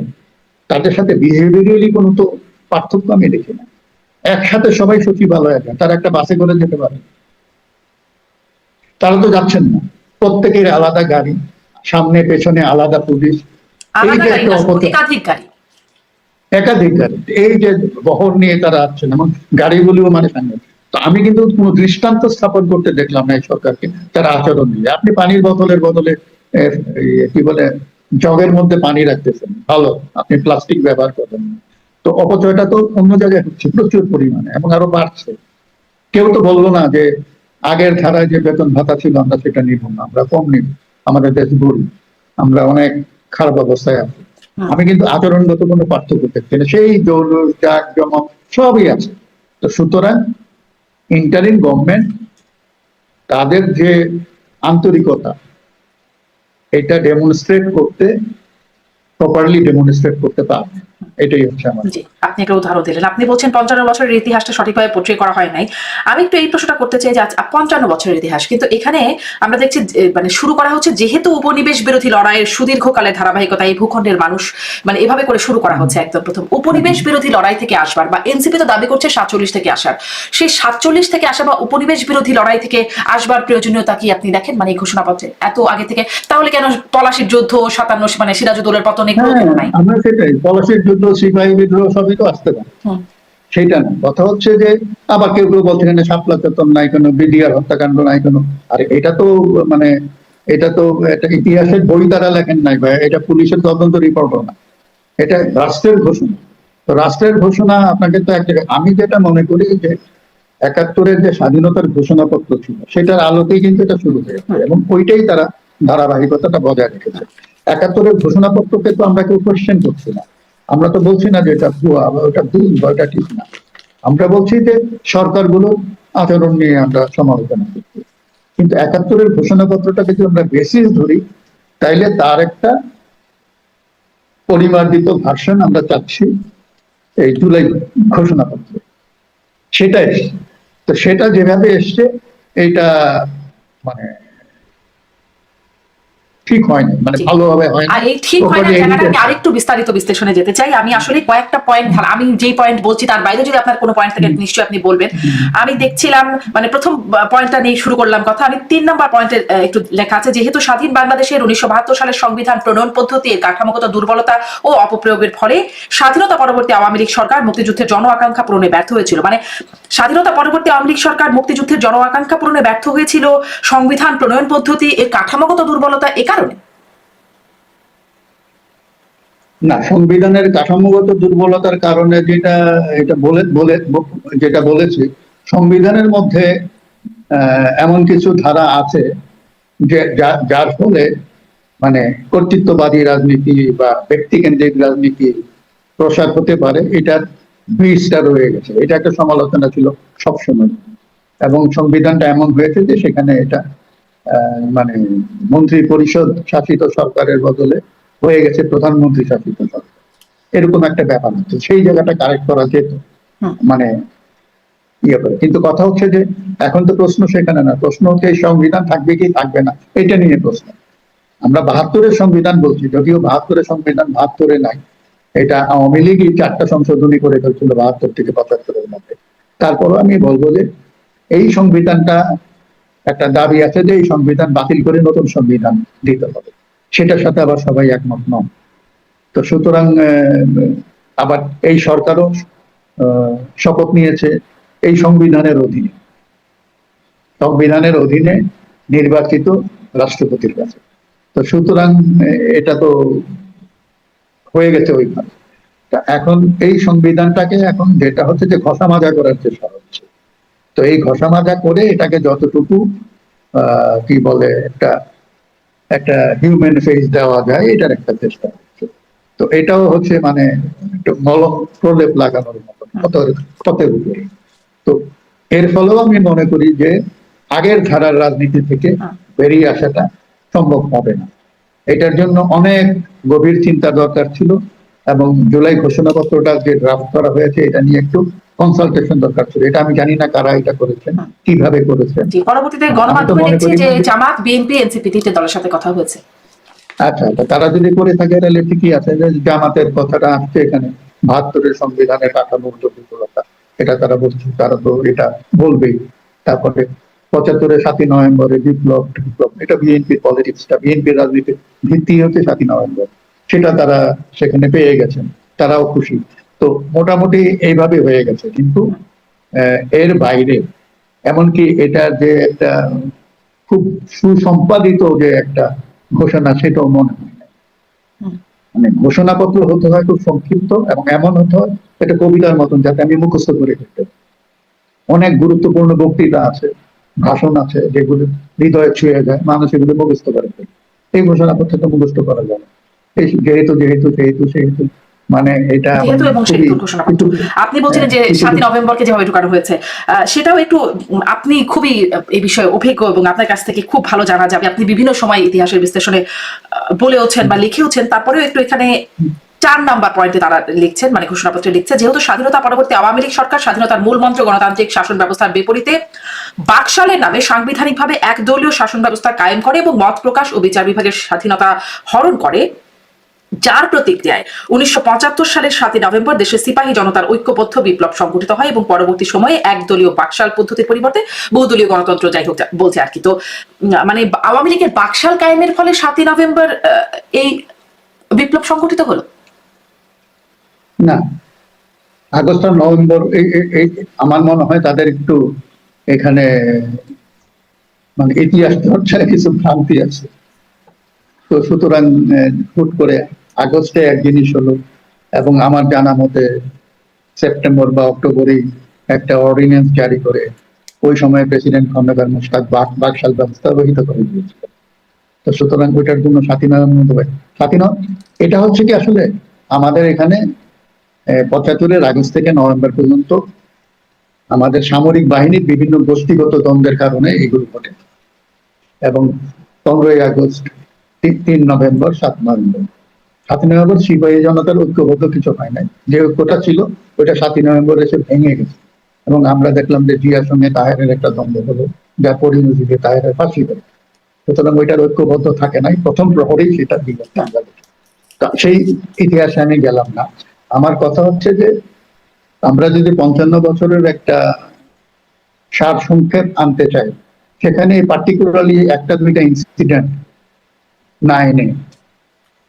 তাদের সাথে বিহেভিয়ারালি কোনো তো পার্থক্য আমি দেখি না। একসাথে সবাই সচিবালয়ে যায়, তারা একটা বাসে করে যেতে পারে, তারা তো যাচ্ছেন না। প্রত্যেকের আলাদা গাড়ি, সামনে পেছনে আলাদা পুলিশ, এই যে একটা অপচয়, একাধিক গাড়ি, এই যে বহর নিয়ে তারা আসছেন, এবং গাড়িগুলিও মানে সামনে। তো আমি কিন্তু কোনো দৃষ্টান্ত স্থাপন করতে দেখলাম না এই সরকারকে তারা আচরণ নিয়ে। আপনি পানির বোতলের বদলে কি বলে জগের মধ্যে পানি রাখতেছেন, ভালো, আপনি প্লাস্টিক ব্যবহার করবেন না। তো অপচয়টা তো অন্য জায়গায় হচ্ছে প্রচুর পরিমাণে, এবং আরো বাড়ছে। কেউ তো বললো না যে আগের ধারায় যে বেতন ভাতা ছিল আমরা সেটা নিব না, আমরা কম নিব, আমাদের দেশ গরিব, আমরা অনেক খারাপ অবস্থায় আছি। আমি কিন্তু আচরণগত কোনো পার্থক্য দেখছি না, সেই জৌলুস জাক জমক সবই আছে। তো সুতরাং ইন্টারিম গভর্নমেন্ট তাদের যে আন্তরিকতা, এটা ডেমনস্ট্রেট করতে, প্রপারলি ডেমনস্ট্রেট করতে পারবে, এটাই হচ্ছে আমার। জি, আপনি একটা উদাহরণ দিলেন। আপনি বলছেন ৫৫ বছরের ইতিহাসটা সঠিকভাবে পোট্রে করা হয় নাই। আমি একটু এই প্রশ্নটা করতে চাই যে ৫৫ বছরের ইতিহাস। কিন্তু এখানে আমরা দেখছি মানে শুরু করা হচ্ছে যেহেতু উপনিবেশ বিরোধী লড়াইয়ের সুদীর্ঘকালের ধারাবাহিকতা এই ভূখণ্ডের মানুষ মানে এভাবে করে শুরু করা হচ্ছে একদম প্রথম। উপনিবেশ বিরোধী লড়াই থেকে আসবার বা এনসিপি তো দাবি করছে ৪৭ থেকে আসার। সেই ৪৭ থেকে আসা বা উপনিবেশ বিরোধী লড়াই থেকে আসবার প্রয়োজনীয়তা কি আপনি দেখেন মানে এই ঘোষণাপত্রে এত আগে থেকে? তাহলে কেন পলাশির যুদ্ধ ৫৭ মানে সিরাজউদ্দৌলার পতন এগুলো কেন নাই? আমরা সেটাই, পলাশির যুদ্ধ, সিপাহী বিদ্রোহ সবই তো আসতে পারে, হুম, সেইটা না। কথা হচ্ছে যে আবার কেউ কেউ বলছে এখানে শাপলা চত্বর নাই কেন, বিডিআর হত্যাকাণ্ড নাই কেন। আর এটা তো মানে এটা তো একটা ইতিহাসের বই দ্বারা লেখেন নাই ভাই, এটা পুলিশের তদন্ত রিপোর্টও না, এটা রাষ্ট্রের ঘোষণা। তো রাষ্ট্রের ঘোষণা আপনাকে তো এক জায়গায়, আমি যেটা মনে করি যে ৭১-এর যে স্বাধীনতার ঘোষণাপত্র ছিল সেটার আলোতেই কিন্তু এটা শুরু হয়েছে এবং ওইটাই তারা ধারাবাহিকতাটা বজায় রেখেছে। ৭১-এর ঘোষণাপত্রকে তো আমরা কেউ কোয়েশ্চেন করছি না, আমরা তো বলছি না যে এটা ভুয়া বা ওটা ভুল বা ওটা ঠিক না। আমরা বলছি যে সরকারগুলোর আচরণ নিয়ে আমরা সমালোচনা করছি। কিন্তু ৭১-এর ঘোষণাপত্রটাকে যদি আমরা বেসিস ধরি তাইলে তার একটা পরিমার্জিত ভার্সন আমরা চাচ্ছি এই জুলাই ঘোষণাপত্র, সেটা এসছে। তো সেটা যেভাবে এসছে এইটা মানে ঠিক হয়নি, মানে জি। ভালোভাবে হয়নি। আর এই ঠিক হয় না জায়গাটা আমি আরেকটু বিস্তারিত বিশ্লেষণে যেতে চাই। আমি আসলে কয়েকটা পয়েন্ট, আমি যেই পয়েন্ট বলছি তার বাইরে যদি আপনার কোনো পয়েন্ট থাকে নিশ্চয়ই আপনি বলবেন। আমি দেখছিলাম মানে প্রথম পয়েন্টটা নিয়ে শুরু করলাম কথা। আমি ৩ নাম্বার পয়েন্টে একটু লেখা আছে যেহেতু স্বাধীন বাংলাদেশের ১৯৭২ সালের সংবিধান প্রণয়ন পদ্ধতির কাঠামোগত দুর্বলতা ও অপপ্রয়োগের ফলে স্বাধীনতা পরবর্তী আওয়ামী লীগ সরকার মুক্তিযুদ্ধের জন আকাঙ্ক্ষা পূরণে ব্যর্থ হয়েছিল। মানে স্বাধীনতা পরবর্তী আওয়ামী লীগ সরকার মুক্তিযুদ্ধের জন আকাঙ্ক্ষা পূরণে ব্যর্থ হয়েছিল সংবিধান প্রণয়ন পদ্ধতি এর কাঠামোগত দুর্বলতা এ কারণে। না, সংবিধানের কাঠামোগত দুর্বলতার কারণে যেটা এটা বলে বলে যেটা বলেছি, সংবিধানের মধ্যে এমন কিছু ধারা আছে যে যার ফলে মানে কর্তৃত্ববাদী রাজনীতি বা ব্যক্তিকেন্দ্রিক রাজনীতি প্রসার হতে পারে, এটার বীজটা রয়ে গেছে। এটা একটা সমালোচনা ছিল সবসময়, এবং সংবিধানটা এমন হয়েছে যে সেখানে এটা মানে মন্ত্রী পরিষদ শাসিত সরকারের বদলে হয়ে গেছে প্রধানমন্ত্রী শাসিত সরকার, এরকম একটা ব্যাপার আছে। সেই জায়গাটা কারেক্ট করা যেত, মানে ইয়ে করে। কিন্তু কথা হচ্ছে যে এখন তো প্রশ্ন সেখানে না, প্রশ্ন হচ্ছে এই সংবিধান থাকবে কি থাকবে না এটা নিয়ে প্রশ্ন। আমরা ৭২-এর সংবিধান বলছি, যদিও ৭২-এর সংবিধান ৭২-এ নাই, এটা আওয়ামী লীগই ৪টা সংশোধনী করে ফেলছিল ৭২ থেকে ৭৫-এর মধ্যে। তারপরও আমি বলবো যে এই সংবিধানটা একটা দাবি আছে যে এই সংবিধান বাতিল করে নতুন সংবিধান দিতে হবে, সেটার সাথে আবার সবাই একমত নন। তো সুতরাং আবার এই সরকারও শপথ নিয়েছে এই সংবিধানের অধীনে, সংবিধানের অধীনে নির্বাচিত রাষ্ট্রপতির কাছে। তো সুতরাং এটা তো হয়ে গেছে ওইভাবে। তা এখন এই সংবিধানটাকে এখন যেটা হচ্ছে যে ঘষা মাজা করার চেষ্টা হচ্ছে। তো এই ঘষা মাজা করে এটাকে যতটুকু কি বলে একটা একটা হিউম্যান ফেস দেওয়া যায় এটার একটা চেষ্টা হচ্ছে। তো এটাও হচ্ছে মানে একটু মলম প্রলেপ লাগানোর মতো ক্ষতের উপরে। তো এর ফলেও আমি মনে করি যে আগের ধারার রাজনীতি থেকে বেরিয়ে আসাটা সম্ভব হবে না। এটার জন্য অনেক গভীর চিন্তা দরকার ছিল, এবং জুলাই ঘোষণাপত্রটা যে ড্রাফট করা হয়েছে এটা নিয়ে একটু কনসালটেশন দরকার ছিল। এটা আমি জানি না কারা এটা করেছেন, কিভাবে করেছেন। পরবর্তীতে গণমাধ্যমে দেখছি যে জামাত, বিএনপি, এনসিপি ৩টে দলের সাথে কথা হয়েছে। আচ্ছা, তারা যদি করে থাকে তাহলে ঠিকই আছে। যে জামাতের কথাটা আসছে এখানে ৭২-এর সংবিধানের কাঠামোগত দুর্বলতা, এটা তারা বলছে, তারা তো এটা বলবেই। তারপরে ৭৫-এর ৭ই নভেম্বরে বিপ্লব, এটা বিএনপির পলিটিক্সটা, বিএনপির রাজনীতির ভিত্তি হচ্ছে ৭ই নভেম্বর, সেটা তারা সেখানে পেয়ে গেছেন, তারাও খুশি। তো মোটামুটি এইভাবে হয়ে গেছে। কিন্তু এর বাইরে এমনকি এটা যে একটা খুব সুসম্পাদিত যে একটা ঘোষণা, সেটাও মনে হয় না। মানে ঘোষণাপত্র হতে হয় খুব সংক্ষিপ্ত এবং এমন হতে হয় এটা কবিতার মতন, যাতে আমি মুখস্থ করে ফেলতে। অনেক গুরুত্বপূর্ণ বক্তৃতা আছে, ভাষণ আছে যেগুলো হৃদয়ে ছুঁয়ে যায়, মানুষ এগুলো মুখস্থ করে ফেলে। এই ঘোষণাপত্র তো মুখস্থ করা যায় না। যেহেতু যেহেতু যেহেতু সেহেতু মানে এটা যেহেতু এবং খুবই সেতুর ঘোষণাপত্র আপনি বলছিলেন যে 7 নভেম্বরকে যেভাবে ঢুকানো হয়েছে, সেটাও একটু আপনি খুবই এই বিষয়ে অভিজ্ঞ এবং আপনার কাছ থেকে খুব ভালো জানা যাবে। আপনি বিভিন্ন সময় ইতিহাসের বিশ্লেষণে বলেওছেন বা লিখেওছেন, তারপরেও একটু এখানে 4 নাম্বার পয়েন্টে তারা লিখছেন, মানে ঘোষণাপত্রে লিখছে, যেহেতু স্বাধীনতা পরবর্তী আওয়ামী লীগ সরকার স্বাধীনতার মূল মন্ত্র গণতান্ত্রিক শাসন ব্যবস্থার বিপরীতে বাকশালের নামে সাংবিধানিকভাবে একদলীয় শাসন ব্যবস্থা কায়েম করে এবং মত প্রকাশ ও বিচার বিভাগের স্বাধীনতা হরণ করে, যার প্রতিক্রিয়ায় 1975 সালের 7 নভেম্বর দেশে সিপাহী জনতার ঐক্যবদ্ধ বিপ্লব সংঘটিত হয় এবং পরবর্তী সময়ে একদলীয় বাকশাল পদ্ধতির পরিবর্তে বহুদলীয় গণতন্ত্র, যাই হোক বলছে আর কি। তো মানে আওয়ামী লীগের বাকশাল কায়েমের ফলে 7 নভেম্বর এই বিপ্লব সংঘটিত হলো না। আগস্ট আর নভেম্বর এই আমার মনে হয় তাদের একটু এখানে মানে ইতিহাস চর্চায় কিছু ভ্রান্তি আছে। তো সুতরাং হুট করে আগস্টে এক জিনিস হলো, এবং আমার জানা মতে সেপ্টেম্বর বা অক্টোবরেই একটা অর্ডিন্যান্স জারি করে ওই সময় প্রেসিডেন্ট খন্দকার মোশতাক বাকশাল ব্যবস্থা রহিত করে দিয়েছিল। তো সুতরাং ওইটার জন্য 7 নভেম্বর হবে। 7 এটা হচ্ছে কি আসলে আমাদের এখানে 75-এর আগস্ট থেকে নভেম্বর পর্যন্ত আমাদের সামরিক বাহিনীর বিভিন্ন গোষ্ঠীগত দ্বন্দ্বের কারণে এগুলো ঘটে, এবং 15ই আগস্ট, 3 নভেম্বর, 7 নভেম্বর। 7 নভেম্বর সিপাহী জনতার ঐক্যবদ্ধ কিছু হয় নাই, যে ঐক্যটা ছিল ওইটা 7 নভেম্বর এসে ভেঙে গেছে, এবং আমরা দেখলাম যে জিয়ার সঙ্গে তাহেরের একটা দ্বন্দ্ব হলো, যা পরিণতিতে তাহেরের ফাঁসি হলো। সুতরাং ওইটার ঐক্যবদ্ধ থাকে নাই, প্রথম প্রহরেই সেটা দিল বাংলাদেশ। সেই ইতিহাসে আমি গেলাম না। আমার কথা হচ্ছে যে আমরা যদি 55 বছরের একটা সার সংক্ষেপ আনতে চাই, সেখানে পার্টিকুলারলি একটা দুইটা ইনসিডেন্ট না এনে,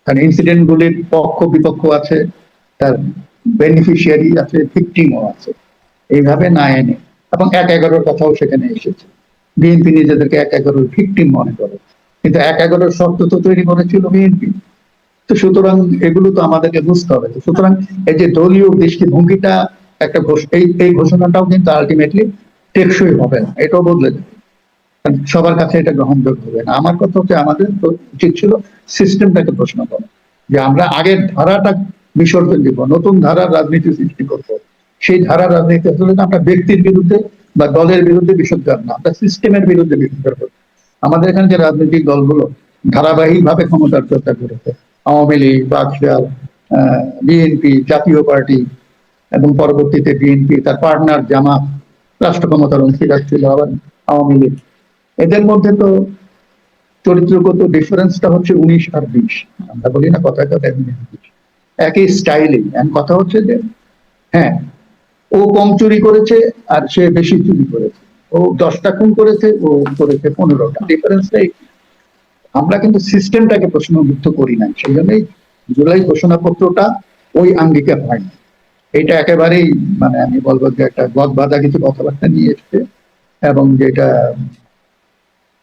কারণ ইনসিডেন্ট গুলির পক্ষ বিপক্ষ আছে, তার বেনিফিশিয়ারি আছে, ভিকটিমও আছে, এইভাবে না এনে, এবং 1/11 কথাও সেখানে এসেছে। বিএনপি নিজেদেরকে 1/11 ভিকটিম মনে করে, কিন্তু 1/11 শর্ত তো তৈরি করেছিল বিএনপি। তো সুতরাং এগুলো তো আমাদেরকে বুঝতে হবে। সুতরাং এই যে দলীয় দৃষ্টিভঙ্গিটা একটা এই ঘোষণাটাও কিন্তু আলটিমেটলি টেকসই হবে না, এটাও বদলে যাবে, কারণ সবার কাছে এটা গ্রহণযোগ্য হবে না। আমার কথা হচ্ছে আমাদের উচিত ছিল সিস্টেমটাকে প্রশ্ন করা, যে আমরা আগের ধারাটা বিসর্জন দিব, নতুন ধারার রাজনীতি সৃষ্টি করবো। সেই ধারার রাজনীতি আসলে আমরা ব্যক্তির বিরুদ্ধে বা দলের বিরুদ্ধে বিসর্জন না, আমরা সিস্টেমের বিরুদ্ধে বিসর্জন করবো। আমাদের এখানে যে রাজনৈতিক দলগুলো ধারাবাহিক ভাবে ক্ষমতার চর্চা করেছে, আওয়ামী লীগ, বাকশাল, বিএনপি, জাতীয় পার্টি, এবং পরবর্তীতে বিএনপি তার পার্টনার জামাত রাষ্ট্র ক্ষমতার অংশীদার ছিল, আবার আওয়ামী লীগ, এদের মধ্যে তো চরিত্রগত ডিফারেন্সটা হচ্ছে 19 আর 20। আমরা বলি না কথায় কথায় 19 একই স্টাইলিং। কথা হচ্ছে যে হ্যাঁ, ও কম চুরি করেছে আর সে বেশি চুরি করেছে, ও 10টা খুন করেছে, ও করেছে 15টা, ডিফারেন্সটাই। আমরা কিন্তু সিস্টেমটাকে প্রশ্নবিদ্ধ করি না, সেই জন্যই জুলাই ঘোষণাপত্রটা ওই আঙ্গিকে হয় না। এটা একেবারেই মানে আমি বলবো যে একটা গদবাঁধা কিছু কথাবার্তা নিয়ে এসছে, এবং যেটা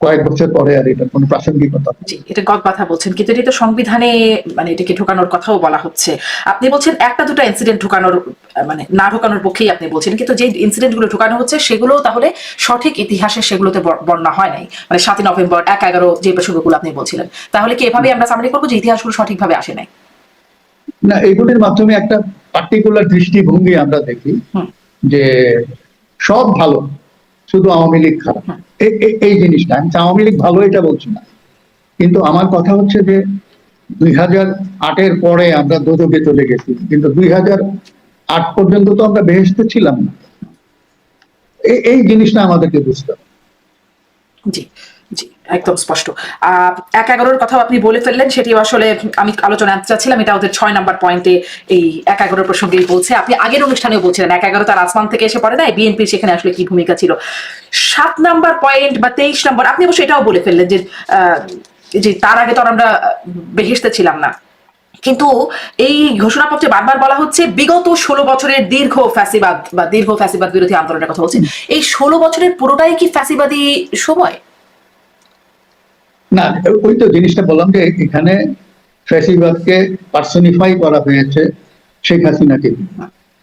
কয়েক বছর পরে আর এটা কোনো প্রাসঙ্গিকতা। জি, এটা কথা বলছেন, কিন্তু এটা তো সংবিধানে মানে এটাকে ঢোকানোর কথাও বলা হচ্ছে। আপনি বলছেন একটা দুটো ইনসিডেন্ট ঢোকানোর মানে না ঢোকানোর পক্ষেই আপনি বলছেন, কিন্তু যে ইনসিডেন্ট গুলো ঢোকানো হচ্ছে সেগুলো তাহলে সঠিক ইতিহাসে সেগুলোতে বর্ণনা হয় নাই, মানে 7 নভেম্বর, 1/11 যে প্রসঙ্গগুলো আপনি বলছিলেন, তাহলে কি এভাবে আমরা সামারি করবো যে ইতিহাসগুলো সঠিকভাবে আসে নাই? না, এগুলির মাধ্যমে একটা পার্টিকুলার দৃষ্টিভঙ্গি আমরা দেখি যে সব ভালো, শুধু আওয়ামী লীগ খারাপ, এই জিনিসটা। আমি আওয়ামী লীগ ভালো এটা বলছি না, কিন্তু আমার কথা হচ্ছে যে 2008-এর পরে আমরা দোজখে চলে গেছি, কিন্তু 2008 পর্যন্ত তো আমরা বেহেশতে ছিলাম না। এই জিনিসটা আমাদেরকে বুঝতে হবে। জি, জি, একদম স্পষ্ট। 1/11 কথাও আপনি বলে ফেললেন, সেটিও আসলে আমি আলোচনা আনতে চাচ্ছিলাম। এটা ওদের 6 নাম্বার পয়েন্টে এই 1/11 প্রসঙ্গেই বলছে। আপনি আগের অনুষ্ঠানেও বলছিলেন 1/11 তার আসমান থেকে এসে পড়ে নাই, বিএনপি সেখানে আসলে কি ভূমিকা ছিল। 7 নাম্বার পয়েন্ট বা 23 নম্বর আপনি অবশ্যই এটাও বলে ফেললেন যে তার আগে তো আমরা বেহেশতে ছিলাম না, কিন্তু এই ঘোষণাপত্রে বারবার বলা হচ্ছে বিগত 16 বছরের দীর্ঘ ফ্যাসিবাদ বা দীর্ঘ ফ্যাসিবাদ বিরোধী আন্দোলনের কথা বলছে। এই 16 বছরের পুরোটাই কি ফ্যাসিবাদী সময়? না, ওই তো জিনিসটা বললাম যে এখানে ফ্যাসিবাদকে পার্সনিফাই করা হয়েছে শেখ হাসিনাকে।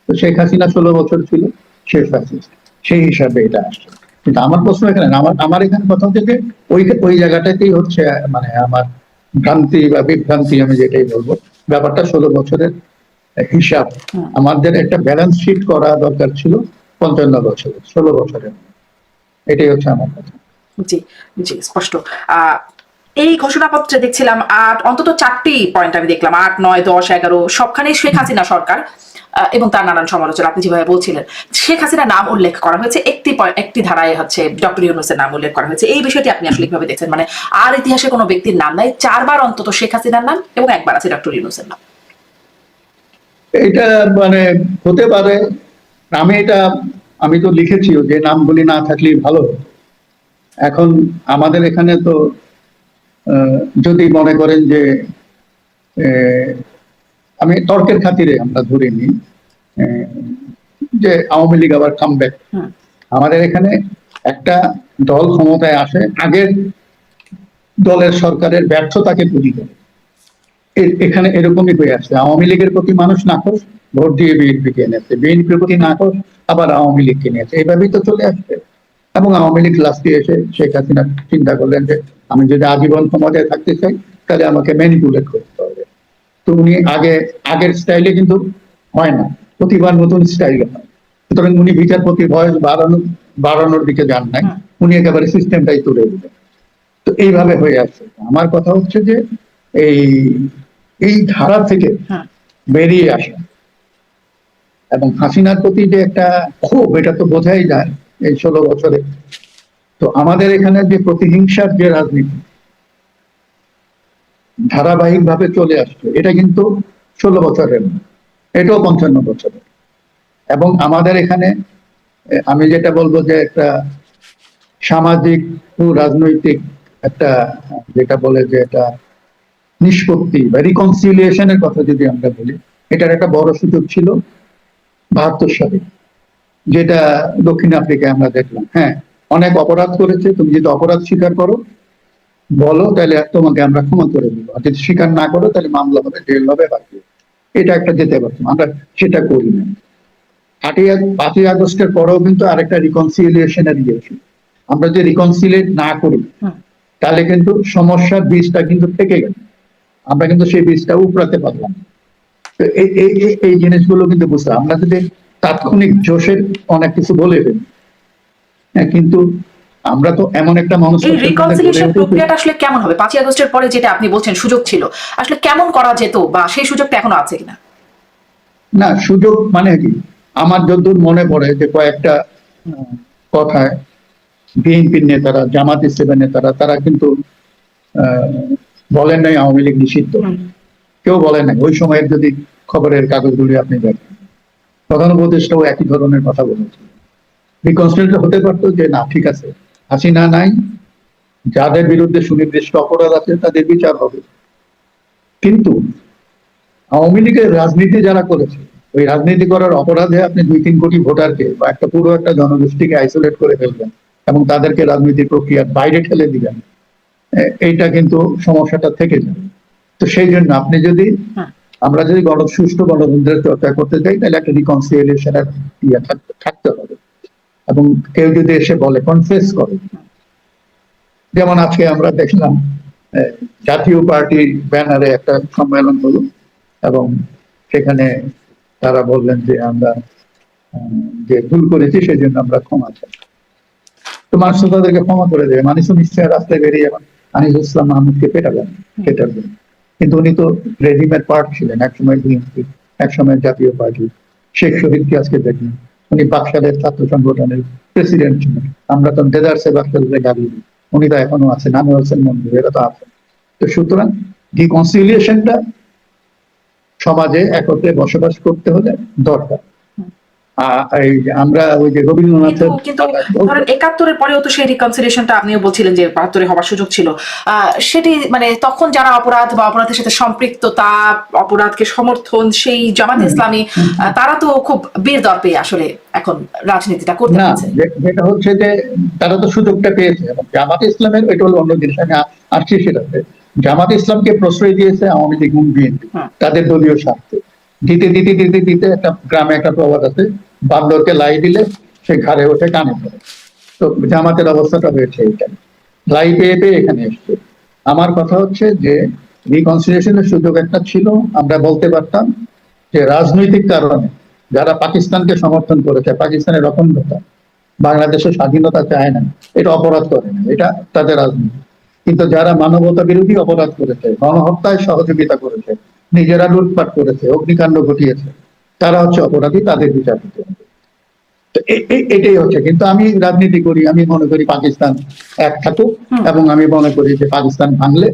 তো শেখ হাসিনা 16 বছর ছিল, সে ফ্যাসিস্ট, সেই হিসাবে এটা আসছে। কিন্তু আমার প্রশ্ন এখানে না, আমার এখানে কথা হচ্ছে যে ওই জায়গাটাতেই হচ্ছে মানে আমার ভ্রান্তি বা বিভ্রান্তি, আমি যেটাই বলবো, ব্যাপারটা 16 বছরের হিসাব, আমাদের একটা ব্যালেন্স শিট করা দরকার ছিল 55 বছরে, 16 বছরে। এটাই হচ্ছে আমার কথা। জি, জি, স্পষ্ট। এই ঘোষণাপত্রে দেখছিলাম অন্তত 4টি পয়েন্ট আমি দেখলাম, 8, 9, 10, 11 সবখানেই শেখ হাসিনা সরকার এবং তার নানান সমালোচনা আপনি যেভাবে বলছিলেন। শেখ হাসিনার নাম উল্লেখ করা হয়েছে, একটি ধারায় হচ্ছে ডক্টর ইউনূসের নাম উল্লেখ করা হয়েছে। এই বিষয়টি আপনি আসলে কিভাবে দেখছেন? মানে আর ইতিহাসে কোনো ব্যক্তির নাম নাই, 4 বার অন্তত শেখ হাসিনার নাম এবং 1 বার আছে ডক্টর ইউনূসের নাম। এটা মানে হতে পারে, আমি তো লিখেছিও যে নামগুলি না থাকলেই ভালো হতো। এখন আমাদের এখানে তো যদি মনে করেন যে আমি তর্কের খাতিরে আমরা ধরে নিই যে আওয়ামী লীগ আবার কামব্যাক। আমাদের এখানে একটা দল ক্ষমতায় আসে, আগের দলের সরকারের ব্যর্থতাকে পুঁজি করে। এখানে এরকমই হয়ে আসছে, আওয়ামী লীগের প্রতি মানুষ নাখোশ, ভোট দিয়ে বিএনপিকে এনেছে, বিএনপির প্রতি নাখোশ, আবার আওয়ামী লীগকে নিয়েছে, এইভাবেই তো চলে আসছে। এবং আওয়ামী লীগ লাস্টে এসে শেখ হাসিনা চিন্তা করলেন যে আমি যদি আজীবন ক্ষমতায় থাকতে চাই তাহলে আমাকে ম্যানিপুলেট করতে হবে। তো উনি আগের স্টাইলে কিন্তু হয় না, প্রতিবার নতুন স্টাইলে হয়। সুতরাং উনি বিচারপতির বয়স বাড়ানোর দিকে যান নাই, উনি একেবারে সিস্টেমটাই তুলে দিলেন। তো এইভাবে হয়ে আসছে। আমার কথা হচ্ছে যে এই ধারা থেকে বেরিয়ে আসা এবং হাসিনার প্রতি যে একটা ক্ষোভ, এটা তো বোঝাই যায় এই 16 বছরে। তো আমাদের এখানে যে প্রতিহিংসার যে রাজনীতি ধারাবাহিক ভাবে চলে আসছে, এটা কিন্তু 16 বছরের না, এটাও 55 বছরের। এবং আমাদের এখানে আমি যেটা বলবো যে একটা সামাজিক ও রাজনৈতিক একটা যেটা বলে যে এটা নিষ্পত্তি বা রিকনসিলিয়েশনের কথা যদি আমরা বলি, এটার একটা বড় সুযোগ ছিল 72 সালে, যেটা দক্ষিণ আফ্রিকায় আমরা দেখলাম। হ্যাঁ, অনেক অপরাধ করেছে, তুমি যদি অপরাধ স্বীকার করো বলো তাহলে তোমাকে আমরা ক্ষমা করে দিব, আর যদি স্বীকার না করো তাহলে মামলা হবে, জেল হবে, বাকি। এটা একটা যেতে পারতাম, আমরা সেটা করি না। 5ই আগস্টের পরেও কিন্তু আরেকটা রিকনসিলিয়েশনের ইয়ে ছিল। আমরা যে রিকনসিলিয়েট না করি তাহলে কিন্তু সমস্যার বীজটা কিন্তু থেকে গেল, আমরা কিন্তু সেই বীজটা উপড়াতে পারলাম। এই জিনিসগুলো কিন্তু বুঝতে, আমরা যদি তাৎক্ষণিক জোশের অনেক কিছু বলে ফেলি, কিন্তু আমরা তো এমন একটা মানুষ। এই রিকনসিলিয়েশন প্রক্রিয়াটা আসলে কেমন হবে? 5ই আগস্টের পরে যেটা আপনি বলছেন সুযোগ ছিল, আসলে কেমন করা যেত বা সেই সুযোগটা এখনো আছে কিনা? না, সুযোগ মানে কি, আমার যতদূর মনে পড়ে যে কয়েকটা কথায় বিএনপির নেতারা, জামাত ইসলামের নেতারা, তারা কিন্তু বলেন নাই আওয়ামী লীগ নিষিদ্ধ, কেউ বলেন নাই। ওই সময়ের যদি খবরের কাগজগুলি আপনি দেখেন, প্রধান উপদেষ্টাও একই ধরনের কথা বলেছে। রিকনসিলিয়েশন হতে পারতো যে না, ঠিক আছে, হাসিনা নাই, যাদের বিরুদ্ধে সুনির্দিষ্ট অপরাধ আছে তাদের বিচার হবে। কিন্তু আওয়ামী লীগের রাজনীতি যারা করেছে, ওই রাজনীতি করার অপরাধে আপনি 2-3 কোটি ভোটারকে বা একটা পুরো একটা জনগোষ্ঠীকে আইসোলেট করে ফেলবেন এবং তাদেরকে রাজনীতির প্রক্রিয়ার বাইরে ঠেলে দিবেন, এইটা কিন্তু সমস্যাটা থেকে যাবে। তো সেই জন্য আমরা যদি সুষ্ঠু গণতন্ত্রের চর্চা করতে চাই তাহলে একটা রিকনসিলিয়েশনের ইয়ে থাকতে হবে। এবং কেউ যদি এসে বলে, কনফেস করে, যেমন আজকে আমরা দেখলাম জাতীয় পার্টির ব্যানারে একটা সম্মেলন হলো এবং সেখানে তারা বললেন যে আমরা যে ভুল করেছি সেই জন্য আমরা ক্ষমা চাই। তো মানুষ তো তাদেরকে ক্ষমা করে দেবে, মানুষ নিশ্চয় রাস্তায় বেরিয়ে যাবেন আনিসুল ইসলাম মাহমুদকে পেটাবেন। কিন্তু উনি তো রেজিমের পার্ট ছিলেন, একসময় বিএনপি, একসময় জাতীয় পার্টি। শেখ শহীদকে আজকে দেখলেন, উনি বাকশালের ছাত্র সংগঠনের প্রেসিডেন্ট ছিলেন। আমরা তো দেদারসে বাকশালের গাড়ি, উনি তো এখনো আছেন, নামে হোসেন মন্দির, এরা তো আছেন। তো সুতরাং রিকনসিলিয়েশনটা সমাজে একত্রে বসবাস করতে হলে দরকার। আমরা ওই যে রবীন্দ্রনাথের কিন্তু ধরেন 71-এর পরেও তো সেই রিকনসিলিয়েশনটা আপনিও বলছিলেন যে 72-এ হওয়ার সুযোগ ছিল, সেটি মানে তখন যারা অপরাধ বা অপরাধের সাথে সম্পৃক্ততা, অপরাধকে সমর্থন, সেই জামাত ইসলামী, তারা তো খুব বীরদর্পে পেয়ে আসলে এখন রাজনীতিটা করতে পারছে। যেটা হচ্ছে যে তারা তো সুযোগটা পেয়েছে, এবং জামাত ইসলামের এটা হলো অন্য জিনিস, আমি আসছি সেটাতে। জামাত ইসলামকে প্রশ্রয় দিয়েছে আওয়ামী লীগ এবং বিএনপি তাদের দলীয় স্বার্থে। দিতে দিতে দিতে দিতে একটা গ্রামে একটা প্রবাদ আছে, বান্দরকে লাই দিলে সে ঘাড়ে ওঠে কানে পড়ে। তো জামাতের অবস্থাটা হয়েছে এইটা, লাই পেয়ে পেয়ে এখানে এসছে। আমার কথা হচ্ছে যে রিকনসিলিয়েশনের সুযোগ একটা ছিল, আমরা বলতে পারতাম যে রাজনৈতিক কারণে যারা পাকিস্তানকে সমর্থন করেছে, পাকিস্তানের অখণ্ডতা, বাংলাদেশের স্বাধীনতা চায় না, এটা অপরাধ করে না, এটা তাদের রাজনীতি। কিন্তু যারা মানবতা বিরোধী অপরাধ করেছে, গণহত্যায় সহযোগিতা করেছে, নিজেরা লুটপাট করেছে, অগ্নিকাণ্ড ঘটিয়েছে, তারা হচ্ছে অপরাধী, তাদের বিচার দিতে হবে। তো এটাই হচ্ছে। কিন্তু আমি রাজনীতি করি, আমি মনে করি পাকিস্তান এক থাকুক, এবং আমি মনে করি যে পাকিস্তান ভাঙলে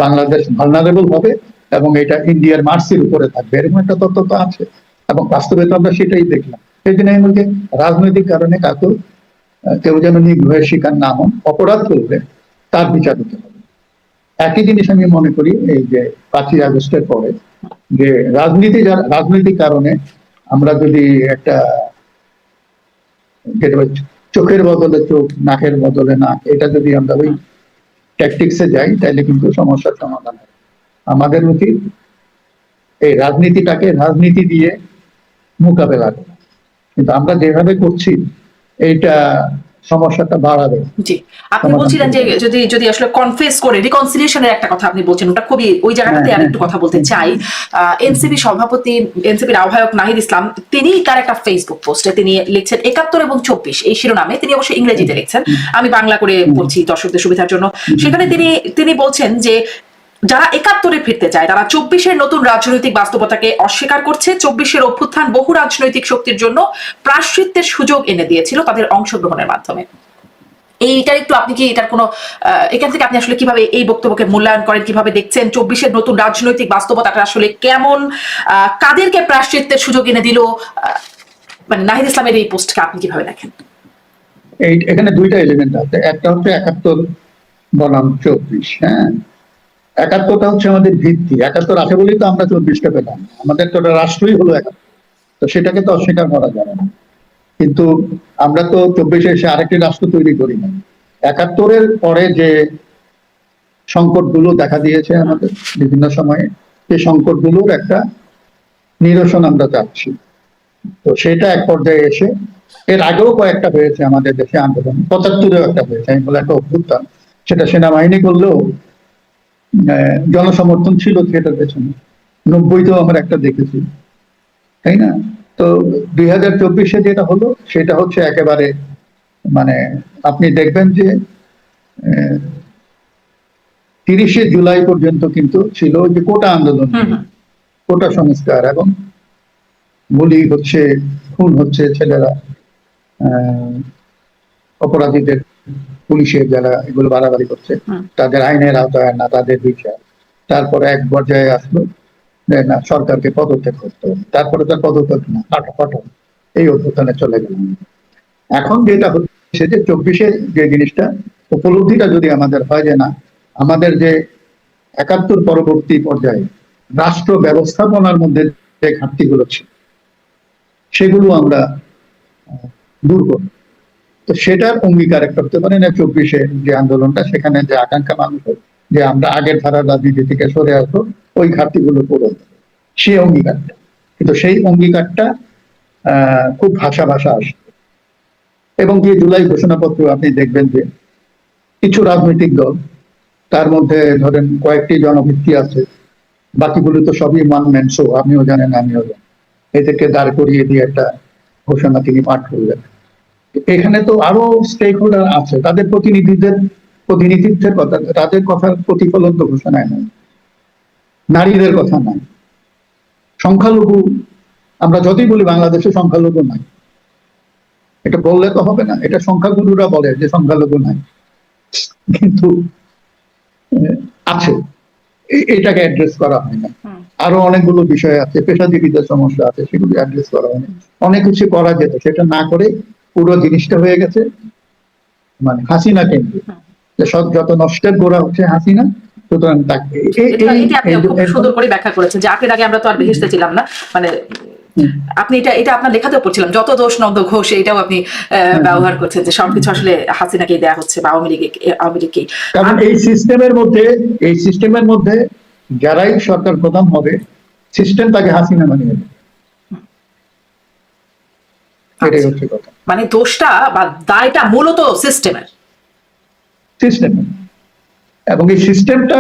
বাংলাদেশ ভালনারেবল হবে এবং এটা ইন্ডিয়ার মার্সির উপরে থাকবে, এরকম একটা তত্ত্ব তো আছে, এবং বাস্তবে তো আমরা সেটাই দেখলাম। সেই জন্য আমি বলছি রাজনৈতিক কারণে কাকেও কেউ যেন নিগ্রহের শিকার না হন, অপরাধ করলে তার বিচার দিতে হবে। একই জিনিস আমি মনে করি এই যে 5ই আগস্টের পরে যে রাজনৈতিক কারণে আমরা যদি একটা যেটা চোখের বদলে চোখ, নাকের বদলে নাক, এটা যদি আমরা ওই ট্যাকটিক্সে যাই তাহলে কিন্তু সমস্যার সমাধান হয়। আমাদের উচিত এই রাজনীতিটাকে রাজনীতি দিয়ে মোকাবেলা করা, কিন্তু আমরা যেভাবে করছি এইটা সমস্যাটা বাড়াবে। জি, আপনি বলছিলেন যে যদি যদি আসলে কনফেস করে রিকনসিলিয়েশনের একটা কথা আপনি বলছেন, ওটা খুবই ওই জায়গাটাতে আর একটু কথা বলতে চাই। এনসিপি সভাপতি, এনসিপির আহ্বায়ক নাহিদ ইসলাম, তিনি তার একটা ফেসবুক পোস্টে তিনি লিখছেন 71 এবং 24 এই শিরোনামে, তিনি অবশ্যই ইংরেজিতে লিখছেন, আমি বাংলা করে বলছি দর্শকদের সুবিধার জন্য। সেখানে তিনি বলছেন যে যারা 71-এ ফিরতে চায় তারা 24-এর নতুন রাজনৈতিক বাস্তবতাকে অস্বীকার করছে। 24-এর অভ্যুত্থান বহু রাজনৈতিক শক্তির জন্য প্রায়শ্চিত্তের সুযোগ এনে দিয়েছিল তাদের অংশগ্রহণের মাধ্যমে। এইটার একটু আপনি কি এটার কোনো এখান থেকে আপনি আসলে কিভাবে এই বক্তব্যকে মূল্যায়ন করেন, কিভাবে দেখছেন 24-এর নতুন রাজনৈতিক বাস্তবতাটা আসলে কেমন, কাদেরকে প্রায়শ্চিত্তের সুযোগ এনে দিল, মানে নাহিদ ইসলামের এই পোস্টকে আপনি কিভাবে দেখেন? এখানে দুইটা এলিমেন্ট আছে, একটা হচ্ছে 71 বনাম 24। হ্যাঁ, 71টা হচ্ছে আমাদের ভিত্তি, 71 আছে বলেই তো আমরা 24টা পেলাম, আমাদের তো রাষ্ট্রই হলো 71, তো সেটাকে তো অস্বীকার করা যাবে না। কিন্তু আমরা তো 24-এ এসে আরেকটি রাষ্ট্র তৈরি করি না। 71-এর পরে যে সংকটগুলো দেখা দিয়েছে আমাদের বিভিন্ন সময়ে, সেই সংকটগুলোর একটা নিরসন আমরা চাচ্ছি। তো সেটা এক পর্যায়ে এসে, এর আগেও কয়েকটা হয়েছে আমাদের দেশে আন্দোলন, 75-এও একটা হয়েছে, আমি বলে একটা অভ্যুত্থান, সেটা সেনাবাহিনী করলেও জনসমর্থন ছিল সেটার পেছনে। 90-তেও আমরা একটা দেখেছি, তাই না? তো 2024-এ যেটা হলো সেটা হচ্ছে একেবারে, মানে আপনি দেখবেন যে 30শে জুলাই পর্যন্ত কিন্তু ছিল যে কোটা আন্দোলন, কোটা সংস্কার, এবং গুলি হচ্ছে, খুন হচ্ছে ছেলেরা, অপরাধীদের, পুলিশের যারা এগুলো বাড়াবাড়ি করছে তাদের আইনের আওতায় না, তাদের বিচার। তারপরে এক পর্যায়ে আসলো না, সরকারকে পদত্যাগ করতে হবে, তারপরে তার পদত্যাগ না, পাঠাও, এই অভ্যুত্থানে চলে গেলাম। এখন যেটা হচ্ছে যে 24-এ যে জিনিসটা, উপলব্ধিটা যদি আমাদের হয় যে না, আমাদের যে 71 পরবর্তী পর্যায়ে রাষ্ট্র ব্যবস্থাপনার মধ্যে যে ঘাটতিগুলো ছিল সেগুলো আমরা দূর করব, তো সেটার অঙ্গীকার একটা হতে পারে না 24-এ যে আন্দোলনটা, সেখানে যে আকাঙ্ক্ষা মানুষের যে আমরা আগের ধারার রাজনীতি থেকে সরে আসবো, ওই ঘাটতিগুলো পূরণ, সেই অঙ্গীকারটা। কিন্তু সেই অঙ্গীকারটা খুব ভাষা আসে, এবং যে জুলাই ঘোষণাপত্র আপনি দেখবেন যে কিছু রাজনৈতিক দল, তার মধ্যে ধরেন কয়েকটি জনভিত্তি আছে, বাকিগুলো তো সবই ওয়ান ম্যান শো, আপনিও জানেন আমিও জানি, এদেরকে দাঁড় করিয়ে দিয়ে একটা ঘোষণা তিনি পাঠ করলেন। এখানে তো আরো স্টেক হোল্ডার আছে, তাদের প্রতিনিধিত্বের কথা, তাদের কথার প্রতিফলন তো ঘোষণায় নাই, নারীদের কথা নাই, সংখ্যালঘু, আমরা যতই বলি বাংলাদেশে সংখ্যালঘু নাই, এটা বললে তো হবে না, এটা সংখ্যাগুরুরা বলে যে সংখ্যালঘু নাই, কিন্তু আছে, এটাকে অ্যাড্রেস করা হয় না। আরো অনেকগুলো বিষয় আছে, পেশাজীবীদের সমস্যা আছে, সেগুলো অ্যাড্রেস করা হয় না। অনেক কিছু করা যেত, সেটা না করে পুরো জিনিসটা হয়ে গেছে মানে হাসিনা কেন্দ্রিক, যত নষ্টের গোড়া হচ্ছে হাসিনা। সুতরাং তাকে খুব সুন্দর করে ব্যাখ্যা করেছেন যে আটের আগে আমরা তো আর বেহেশতে ছিলাম না, মানে আপনি এটা আপনার লেখাতেও পড়ছিলাম, যত দোষ নন্দ ঘোষ, এটাও আপনি ব্যবহার করছেন যে সবকিছু আসলে হাসিনাকে দেয়া হচ্ছে বা আওয়ামী লীগকে। কারণ এই সিস্টেমের মধ্যে যারাই সরকার প্রধান হবে, সিস্টেম তাকে হাসিনা বানিয়ে দেবে, এটাই হচ্ছে কথা। মানে দোষটা বা দায়টা মূলত সিস্টেম, এবং এই সিস্টেমটা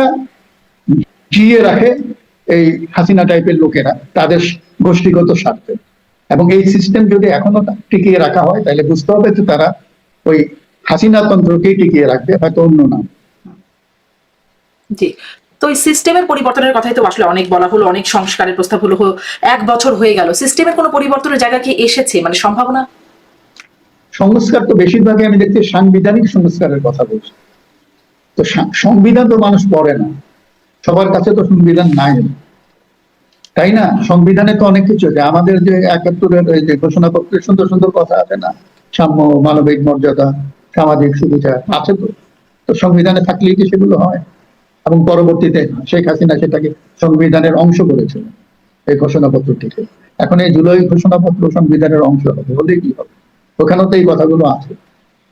জিয়ে রাখে এই হাসিনা টাইপের লোকেরা তাদের গোষ্ঠীগত স্বার্থে। এবং এই সিস্টেম যদি এখনো টিকিয়ে রাখা হয় তাহলে বুঝতে হবে যে তারা ওই হাসিনা তন্ত্রকেই টিকিয়ে রাখবে, হয়তো অন্য নাম। জি। তো এই সিস্টেমের পরিবর্তনের কথাই তো আসলে অনেক বলা হলো, অনেক সংস্কারের প্রস্তাব হলো, 1 বছর হয়ে গেল, সিস্টেমের কোনো পরিবর্তনের জায়গা কি এসেছে, মানে সম্ভাবনা? সংস্কার তো বেশিরভাগই আমি দেখছি সাংবিধানিক সংস্কারের কথা বলছি। তো সংবিধান তো মানুষ পড়ে না, সবার কাছে তো সংবিধান নাই, তাই না? সংবিধানে তো অনেক কিছু আছে, আমাদের যে ৭১-এর এই যে ঘোষণাপত্রে সুন্দর সুন্দর কথা আছে না, সাম্য, মানবিক মর্যাদা, সামাজিক সুবিধা আছে তো। তো সংবিধানে থাকলেই কি সেগুলো হয়? এবং পরবর্তীতে শেখ হাসিনা সেটাকে সংবিধানের অংশ করেছিল, এই ঘোষণাপত্রটিকে। এখন এই জুলাই ঘোষণাপত্র সংবিধানের অংশ হবে, হলে কি হবে? ওখানেও তো এই কথাগুলো আছে,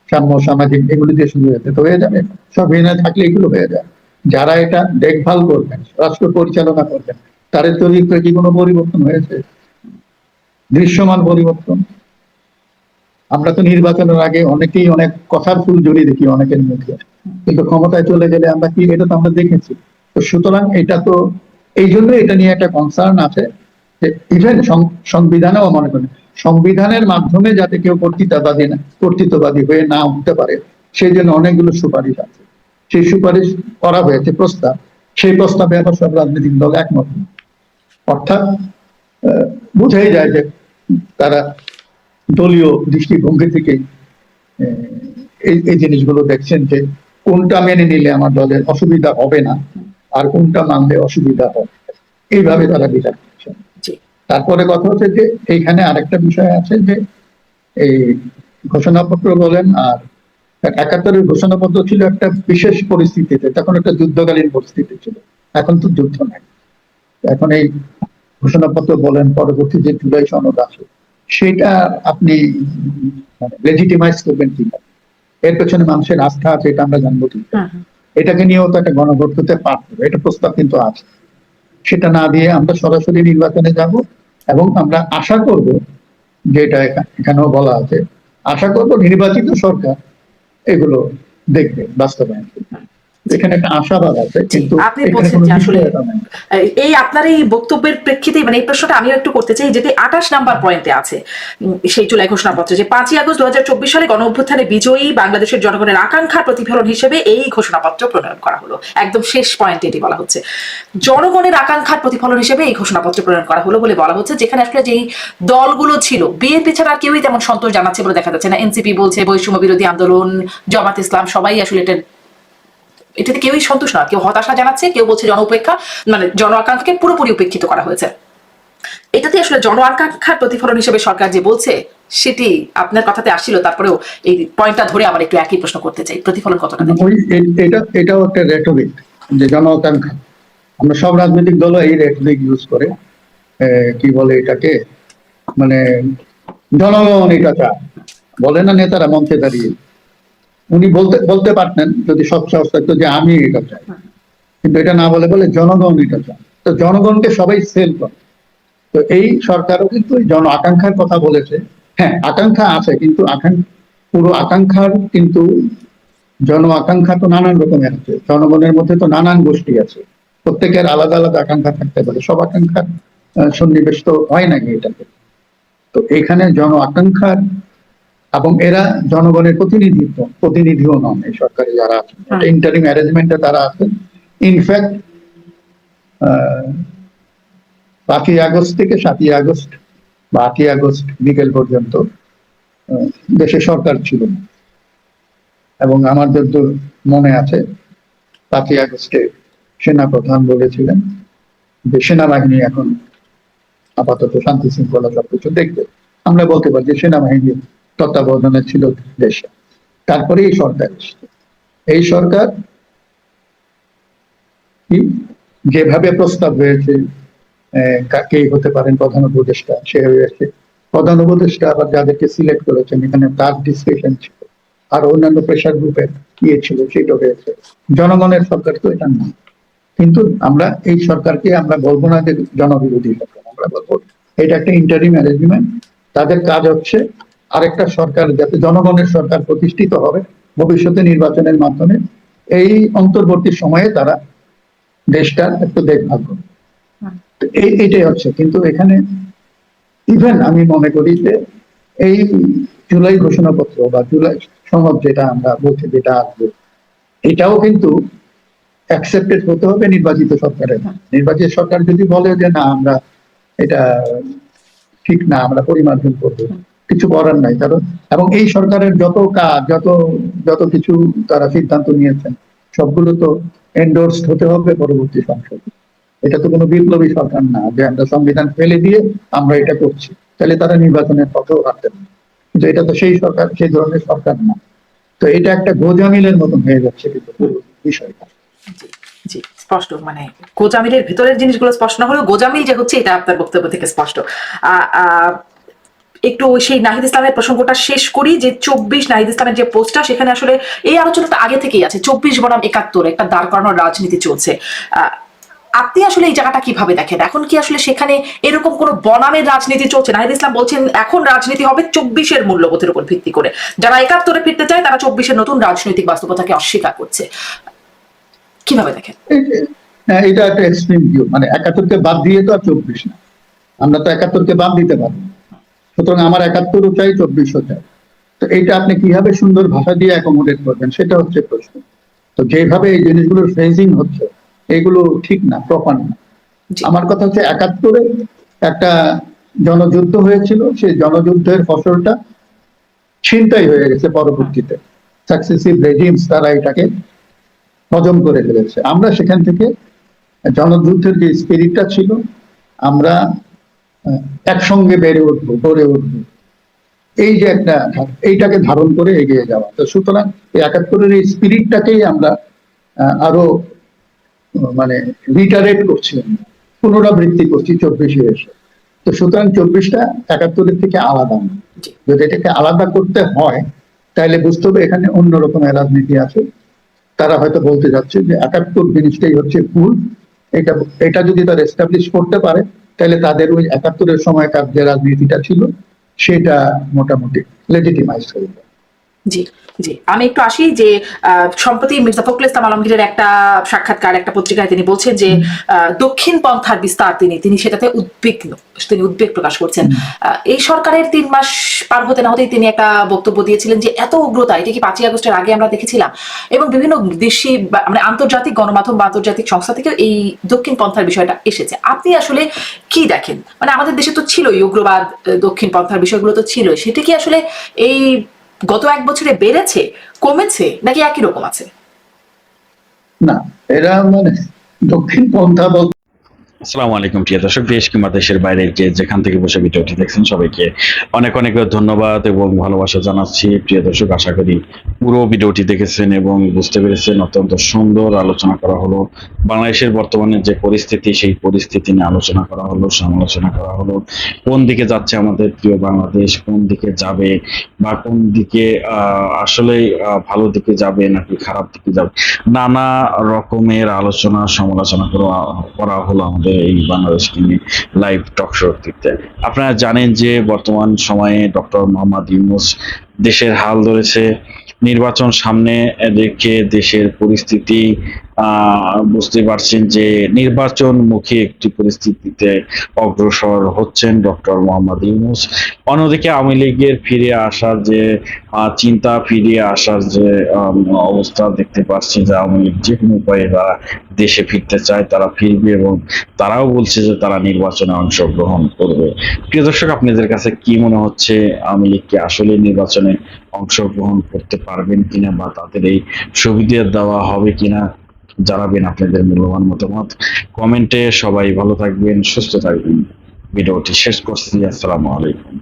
সাম্য, সামাজিক, এগুলি দিয়ে শুরু হয়েছে, তো হয়ে যাবে। সংবিধানে থাকলে এগুলো হয়ে যায়। যারা এটা দেখভাল করবেন, রাষ্ট্র পরিচালনা করবেন, তাদের চরিত্রে কি কোনো পরিবর্তন হয়েছে? দৃশ্যমান পরিবর্তন। আমরা তো নির্বাচনের আগে অনেকেই অনেক কথার ফুল জড়িয়ে দেখি অনেকের মুখে, কিন্তু ক্ষমতায় চলে গেলে আমরা কি, এটা তো আমরা দেখেছি। তো সুতরাং এটা তো, এই জন্য এটা নিয়ে একটা কনসার্ন আছে যে ইভেন সংবিধানেও মনে করেন সংবিধানের মাধ্যমে যাতে কেউ কর্তৃত্ববাদী হয়ে না উঠতে পারে, সেই জন্য অনেকগুলো সুপারিশ আছে। সেই সুপারিশ করা হয়েছে, প্রস্তাব, সেই প্রস্তাবে আবার সব রাজনৈতিক দল একমত না। অর্থাৎ বোঝাই যায় যে তারা দলীয় দৃষ্টিভঙ্গি থেকে এই জিনিসগুলো দেখছেন যে কোনটা মেনে নিলে আমার দলের অসুবিধা হবে না আর কোনটা মানলে অসুবিধা হবে, এইভাবে তারা বিচার করছেন। তারপরে কথা হচ্ছে যে এইখানে আরেকটা বিষয় আছে যে এই ঘোষণাপত্র বলেন আর ৭১-এর ঘোষণাপত্র ছিল একটা বিশেষ পরিস্থিতিতে, তখন একটা যুদ্ধকালীন পরিস্থিতি ছিল, এখন তো যুদ্ধ নাই। এখন এই ঘোষণাপত্র বলেন, পরবর্তী যে জুলাই সনদ আছে, সেটা আপনি লেজিটিমাইজ করবেন কিনা, এর পেছনে মানুষের আস্থা আছে, এটা আমরা জানবো কি? এটাকে নিয়েও তো একটা গণভোট হতে পারতো, এটা প্রস্তাব কিন্তু আছে। সেটা না দিয়ে আমরা সরাসরি নির্বাচনে যাব এবং আমরা আশা করব, যেটা এখানেও বলা আছে, আশা করব নির্বাচিত সরকার এগুলো দেখবে, বাস্তবায়ন করবে। এখানে একটা আশাবাদ আছে, কিন্তু আপনি বলছেন যে আসলে এই আপনার এই বক্তব্যের প্রেক্ষিতে, মানে এই প্রশ্নটা আমিও একটু করতে চাই, যেটি ২৮ নাম্বার পয়েন্টে আছে সেই জুলাই ঘোষণাপত্রে, যে ৫ই আগস্ট ২০২৪ সালে গণ অভ্যুত্থানে বিজয়ী বাংলাদেশের জনগণের আকাঙ্ক্ষার প্রতিফলন হিসেবে এই ঘোষণাপত্র প্রণয়ন করা হলো। একদম শেষ পয়েন্টে এটি বলা হচ্ছে, জনগণের আকাঙ্ক্ষার প্রতিফলন হিসেবে এই ঘোষণাপত্র প্রণয়ন করা হলো বলে বলা হচ্ছে, যেখানে আসলে যেই দলগুলো ছিল, বিএনপি ছাড়া কেউই তেমন সন্তোষ জানাচ্ছে বলে দেখা যাচ্ছে না। এনসিপি বলছে, বৈষম্য বিরোধী আন্দোলন, জামাত ইসলাম, সবাই আসলে এটাতে কেউই সন্তুষ্ট না, কেউ হতাশা জানাচ্ছে, কেউ বলছে জন উপেক্ষা, মানে জন আকাঙ্ক্ষাকে পুরোপুরি উপেক্ষিত করা হয়েছে। এটাতে আসলে জন আকাঙ্ক্ষার প্রতিফলন হিসেবে সরকার যে বলছে, সেটি আপনার কথাতে আসছিল, তারপরেও এই পয়েন্টটা ধরে আবার একটু একই প্রশ্ন করতে চাই, প্রতিফলন কতটা? এটাও একটা রেটরিক, যে জন আকাঙ্ক্ষা। আমরা সব রাজনৈতিক দল এই রেটরিক ইউজ করে, কি বলে এটাকে, মানে জনগণ এটা চায়, বলে না নেতারা মঞ্চে দাঁড়িয়ে। উনি বলতে পারতেন যদি সব সাহস থাকতো যে আমি এটা চাই, কিন্তু এটা না বলে বলে জনগণ এটা চায়। তো জনগণকে সবাই সেল করে। তো এই সরকারও কিন্তু জন আকাঙ্ক্ষার কথা বলেছে। হ্যাঁ, আকাঙ্ক্ষা আছে, কিন্তু পুরো আকাঙ্ক্ষার কিন্তু জন আকাঙ্ক্ষা তো নানান রকমের আছে, জনগণের মধ্যে তো নানান গোষ্ঠী আছে, প্রত্যেকের আলাদা আলাদা আকাঙ্ক্ষা থাকতে পারে, সব আকাঙ্ক্ষার সন্নিবেশ তো হয় নাকি এটাকে। তো এখানে জন আকাঙ্ক্ষার, এবং এরা জনগণের প্রতিনিধিও নন, এই সরকারে যারা আছেন, ইন্টারিম অ্যারেঞ্জমেন্টে তারা আছেন। ইনফ্যাক্ট ৫ই আগস্ট থেকে ৭ই আগস্ট বা ৮ই আগস্ট বিকেল পর্যন্ত দেশে সরকার ছিল না। এবং আমার যতদূর মনে আছে, ৫ই আগস্টে সেনা প্রধান বলেছিলেন যে সেনাবাহিনী এখন আপাতত শান্তি শৃঙ্খলা সবকিছু দেখবে। আমরা বলতে পারি যে সেনাবাহিনীর তত্ত্বাবধানে ছিল দেশে। তারপরে এই সরকার এসছে। এই সরকার যেভাবে প্রস্তাব হয়েছে, কে হতে পারেন প্রধান উপদেষ্টা, সে হয়েছে প্রধান উপদেষ্টা। আবার যাদেরকে সিলেক্ট করেছেন, এখানে তার ডিসকাশন ছিল, আর অন্যান্য প্রেশার গ্রুপের সেটা হয়েছে। জনগণের সরকার তো এটা না। কিন্তু আমরা এই সরকারকে আমরা বলবো না যে জনবিরোধী সরকার, আমরা বলবো এটা একটা ইন্টারিম অ্যারেঞ্জমেন্ট। তাদের কাজ হচ্ছে আরেকটা সরকার, যাতে জনগণের সরকার প্রতিষ্ঠিত হবে ভবিষ্যতে নির্বাচনের মাধ্যমে, এই অন্তর্বর্তী সময়ে তারা দেশটার একটু দেখভাল করবে। তো এইটাই হচ্ছে, কিন্তু এখানে ইভেন আমি মনে করি যে এই জুলাই ঘোষণাপত্র বা জুলাই সনদ যেটা আমরা বলছি, যেটা আসবে, এটাও কিন্তু অ্যাকসেপ্টেড হতে হবে নির্বাচিত সরকারের। নির্বাচিত সরকার যদি বলে যে না আমরা এটা ঠিক না, আমরা পরিমার্জন করবো, কিছু করার নাই। কারণ এবং এই সরকারের যত কাজ, যত কিছু তারা সিদ্ধান্ত নিয়েছেন, সবগুলো তো এন্ডোর্সড হতে হবে পরবর্তী সংসদে। এটা তো কোনো বিপ্লবী সরকার না যে আমরা সংবিধান ফেলে দিয়ে আমরা এটা করছি, তাহলে তারা নির্বাচনের পথেও হাঁটতেন না। কিন্তু এটা তো সেই সরকার, সেই ধরনের সরকার না। তো এটা একটা গোজামিলের মতন হয়ে যাচ্ছে কিন্তু পুরো বিষয়টা। জি, জি, স্পষ্ট, মানে গোজামিলের ভেতরের জিনিসগুলো স্পষ্ট না হলেও গোজামিল যে হচ্ছে এটা আপনার বক্তব্য থেকে স্পষ্ট। একটু সেই নাহিদ ইসলামের প্রসঙ্গটা শেষ করি, যে 24 নাহিদ ইসলামের যে পোস্টটা, সেখানে আসলে এই আলোচনাটা আগে থেকেই আছে, 24 বনাম 71 একটা দাঁড় করানোর রাজনীতি চলছে। আপনি আসলে এই জায়গাটা কিভাবে দেখেন? এখন কি আসলে সেখানে এরকম কোন বনামের রাজনীতি চলছে? নাহিদ ইসলাম বলছেন এখন রাজনীতি হবে 24-এর মূল্যবোধের উপর ভিত্তি করে, যারা 71-এ ফিরতে চায় তারা 24-এর নতুন রাজনৈতিক বাস্তবতাকে অস্বীকার করছে। কিভাবে দেখেন? এটা একটা এক্সট্রিম ভিউ, মানে 71-কে বাদ দিয়ে তো আর 24 না, আমরা তো 71-কে বাদ দিতে পারবো। সুতরাং আমার 71-ও চাই, 24-ও চাই। তো এইটা আপনি কিভাবে সুন্দর ভাষা দিয়ে অ্যাকোমোডেট করবেন, সেটা হচ্ছে প্রশ্ন। তো যেভাবে এই জিনিসগুলোর ফ্রেজিং হচ্ছে, এগুলো ঠিক না, প্রপার না। আমার কথা হচ্ছে 71-এ একটা জনযুদ্ধ হয়েছিল, সেই জনযুদ্ধের ফসলটা ছিনতাই হয়ে গেছে পরবর্তীতে। সাকসেসিভ রেজিমস তারা এটাকে হজম করে ফেলেছে। আমরা সেখান থেকে জনযুদ্ধের যে স্পিরিটটা ছিল, আমরা একসঙ্গে বেড়ে উঠবো, গড়ে উঠবো, এই যে একটা, এইটাকে ধারণ করে এগিয়ে যাওয়া। তো সুতরাং এই 71-এর এই স্পিরিটটাকেই আমরা আরো মানে রিটারেট করছি, পুনরাবৃত্তি করছি 24-এ এসে। তো সুতরাং 24টা 71-এর থেকে আলাদা না। যদি এটাকে আলাদা করতে হয় তাহলে বুঝতে হবে এখানে অন্য রকমের রাজনীতি আছে। তারা হয়তো বলতে যাচ্ছে যে 71 জিনিসটাই হচ্ছে ভুল, এটা যদি তারা এস্টাবলিশ করতে পারে তাহলে তাদের ওই 71-এর সময়কার যে রাজনীতিটা ছিল সেটা মোটামুটি লেজিটিমাইজ হয়ে যাবে। জি, জি, আমি একটু আসি যে সম্প্রতি মির্জা ফখরুল ইসলাম আলমগীরের একটা সাক্ষাৎকার একটা পত্রিকায় তিনি বলছেন যে দক্ষিণ পন্থার বিস্তার তিনি সেটাতে তিনি উদ্বেগ প্রকাশ করছেন। এই সরকারের 3 মাস পার হতে না হতেই তিনি একটা বক্তব্য দিয়েছিলেন যে এত উগ্রতা এটা কি 5ই আগস্টের আগে আমরা দেখেছিলাম, এবং বিভিন্ন দেশি মানে আন্তর্জাতিক গণমাধ্যম বা আন্তর্জাতিক সংস্থা থেকেও এই দক্ষিণ পন্থার বিষয়টা এসেছে। আপনি আসলে কি দেখেন? মানে আমাদের দেশে তো ছিলই উগ্রবাদ, দক্ষিণ পন্থার বিষয়গুলো তো ছিল, সেটা কি আসলে এই গত 1 বছরে বেড়েছে, কমেছে, নাকি একই রকম আছে? না, এরা মানে দক্ষিণ পন্থা বলতে আসসালামু আলাইকুম প্রিয় দর্শক, দেশ কিংবা দেশের বাইরে যে যেখান থেকে বসে ভিডিওটি দেখছেন সবাইকে অনেক অনেক ধন্যবাদ এবং ভালোবাসা জানাচ্ছি। প্রিয় দর্শক, আশা করি পুরো ভিডিওটি দেখেছেন এবং বুঝতে পেরেছেন। অত্যন্ত সুন্দর আলোচনা করা হলো বাংলাদেশের বর্তমানে যে পরিস্থিতি, সেই পরিস্থিতি নিয়ে আলোচনা করা হলো, সমালোচনা করা হলো। কোন দিকে যাচ্ছে আমাদের প্রিয় বাংলাদেশ, কোন দিকে যাবে বা কোন দিকে আসলে ভালো দিকে যাবে নাকি খারাপ দিকে যাবে, নানা রকমের আলোচনা সমালোচনা করা হলো আমাদের এই বাংলাদেশকে নিয়ে লাইভ টক শোতে। আপনারা জানেন যে বর্তমান সময়ে ডক্টর মোহাম্মদ ইউনূস দেশের হাল ধরেছে। নির্বাচন সামনে রেখে দেশের পরিস্থিতি বুঝতে পারছেন যে নির্বাচনমুখী একটি পরিস্থিতিতে অগ্রসর হচ্ছেন ডক্টর মোহাম্মদ ইউনূস। অন্যদিকে আওয়ামী লীগের ফিরে আসার যে চিন্তা, ফিরে আসার যে অবস্থা দেখতে পাচ্ছি, যে আওয়ামী লীগ যে কোনো উপায়ে তারা দেশে ফিরতে চায়, তারা ফিরবে এবং তারাও বলছে যে তারা নির্বাচনে অংশগ্রহণ করবে। প্রিয় দর্শক, আপনাদের কাছে কি মনে হচ্ছে, আওয়ামী লীগ কি আসলে নির্বাচনে অংশগ্রহণ করতে পারবেন কিনা বা তাদের এই সুবিধা দেওয়া হবে কিনা? জানাবেন আপনাদের মূল্যবান মতামত কমেন্টে। সবাই ভালো থাকবেন, সুস্থ থাকবেন। ভিডিওটি শেষ করছি। আসসালামু আলাইকুম।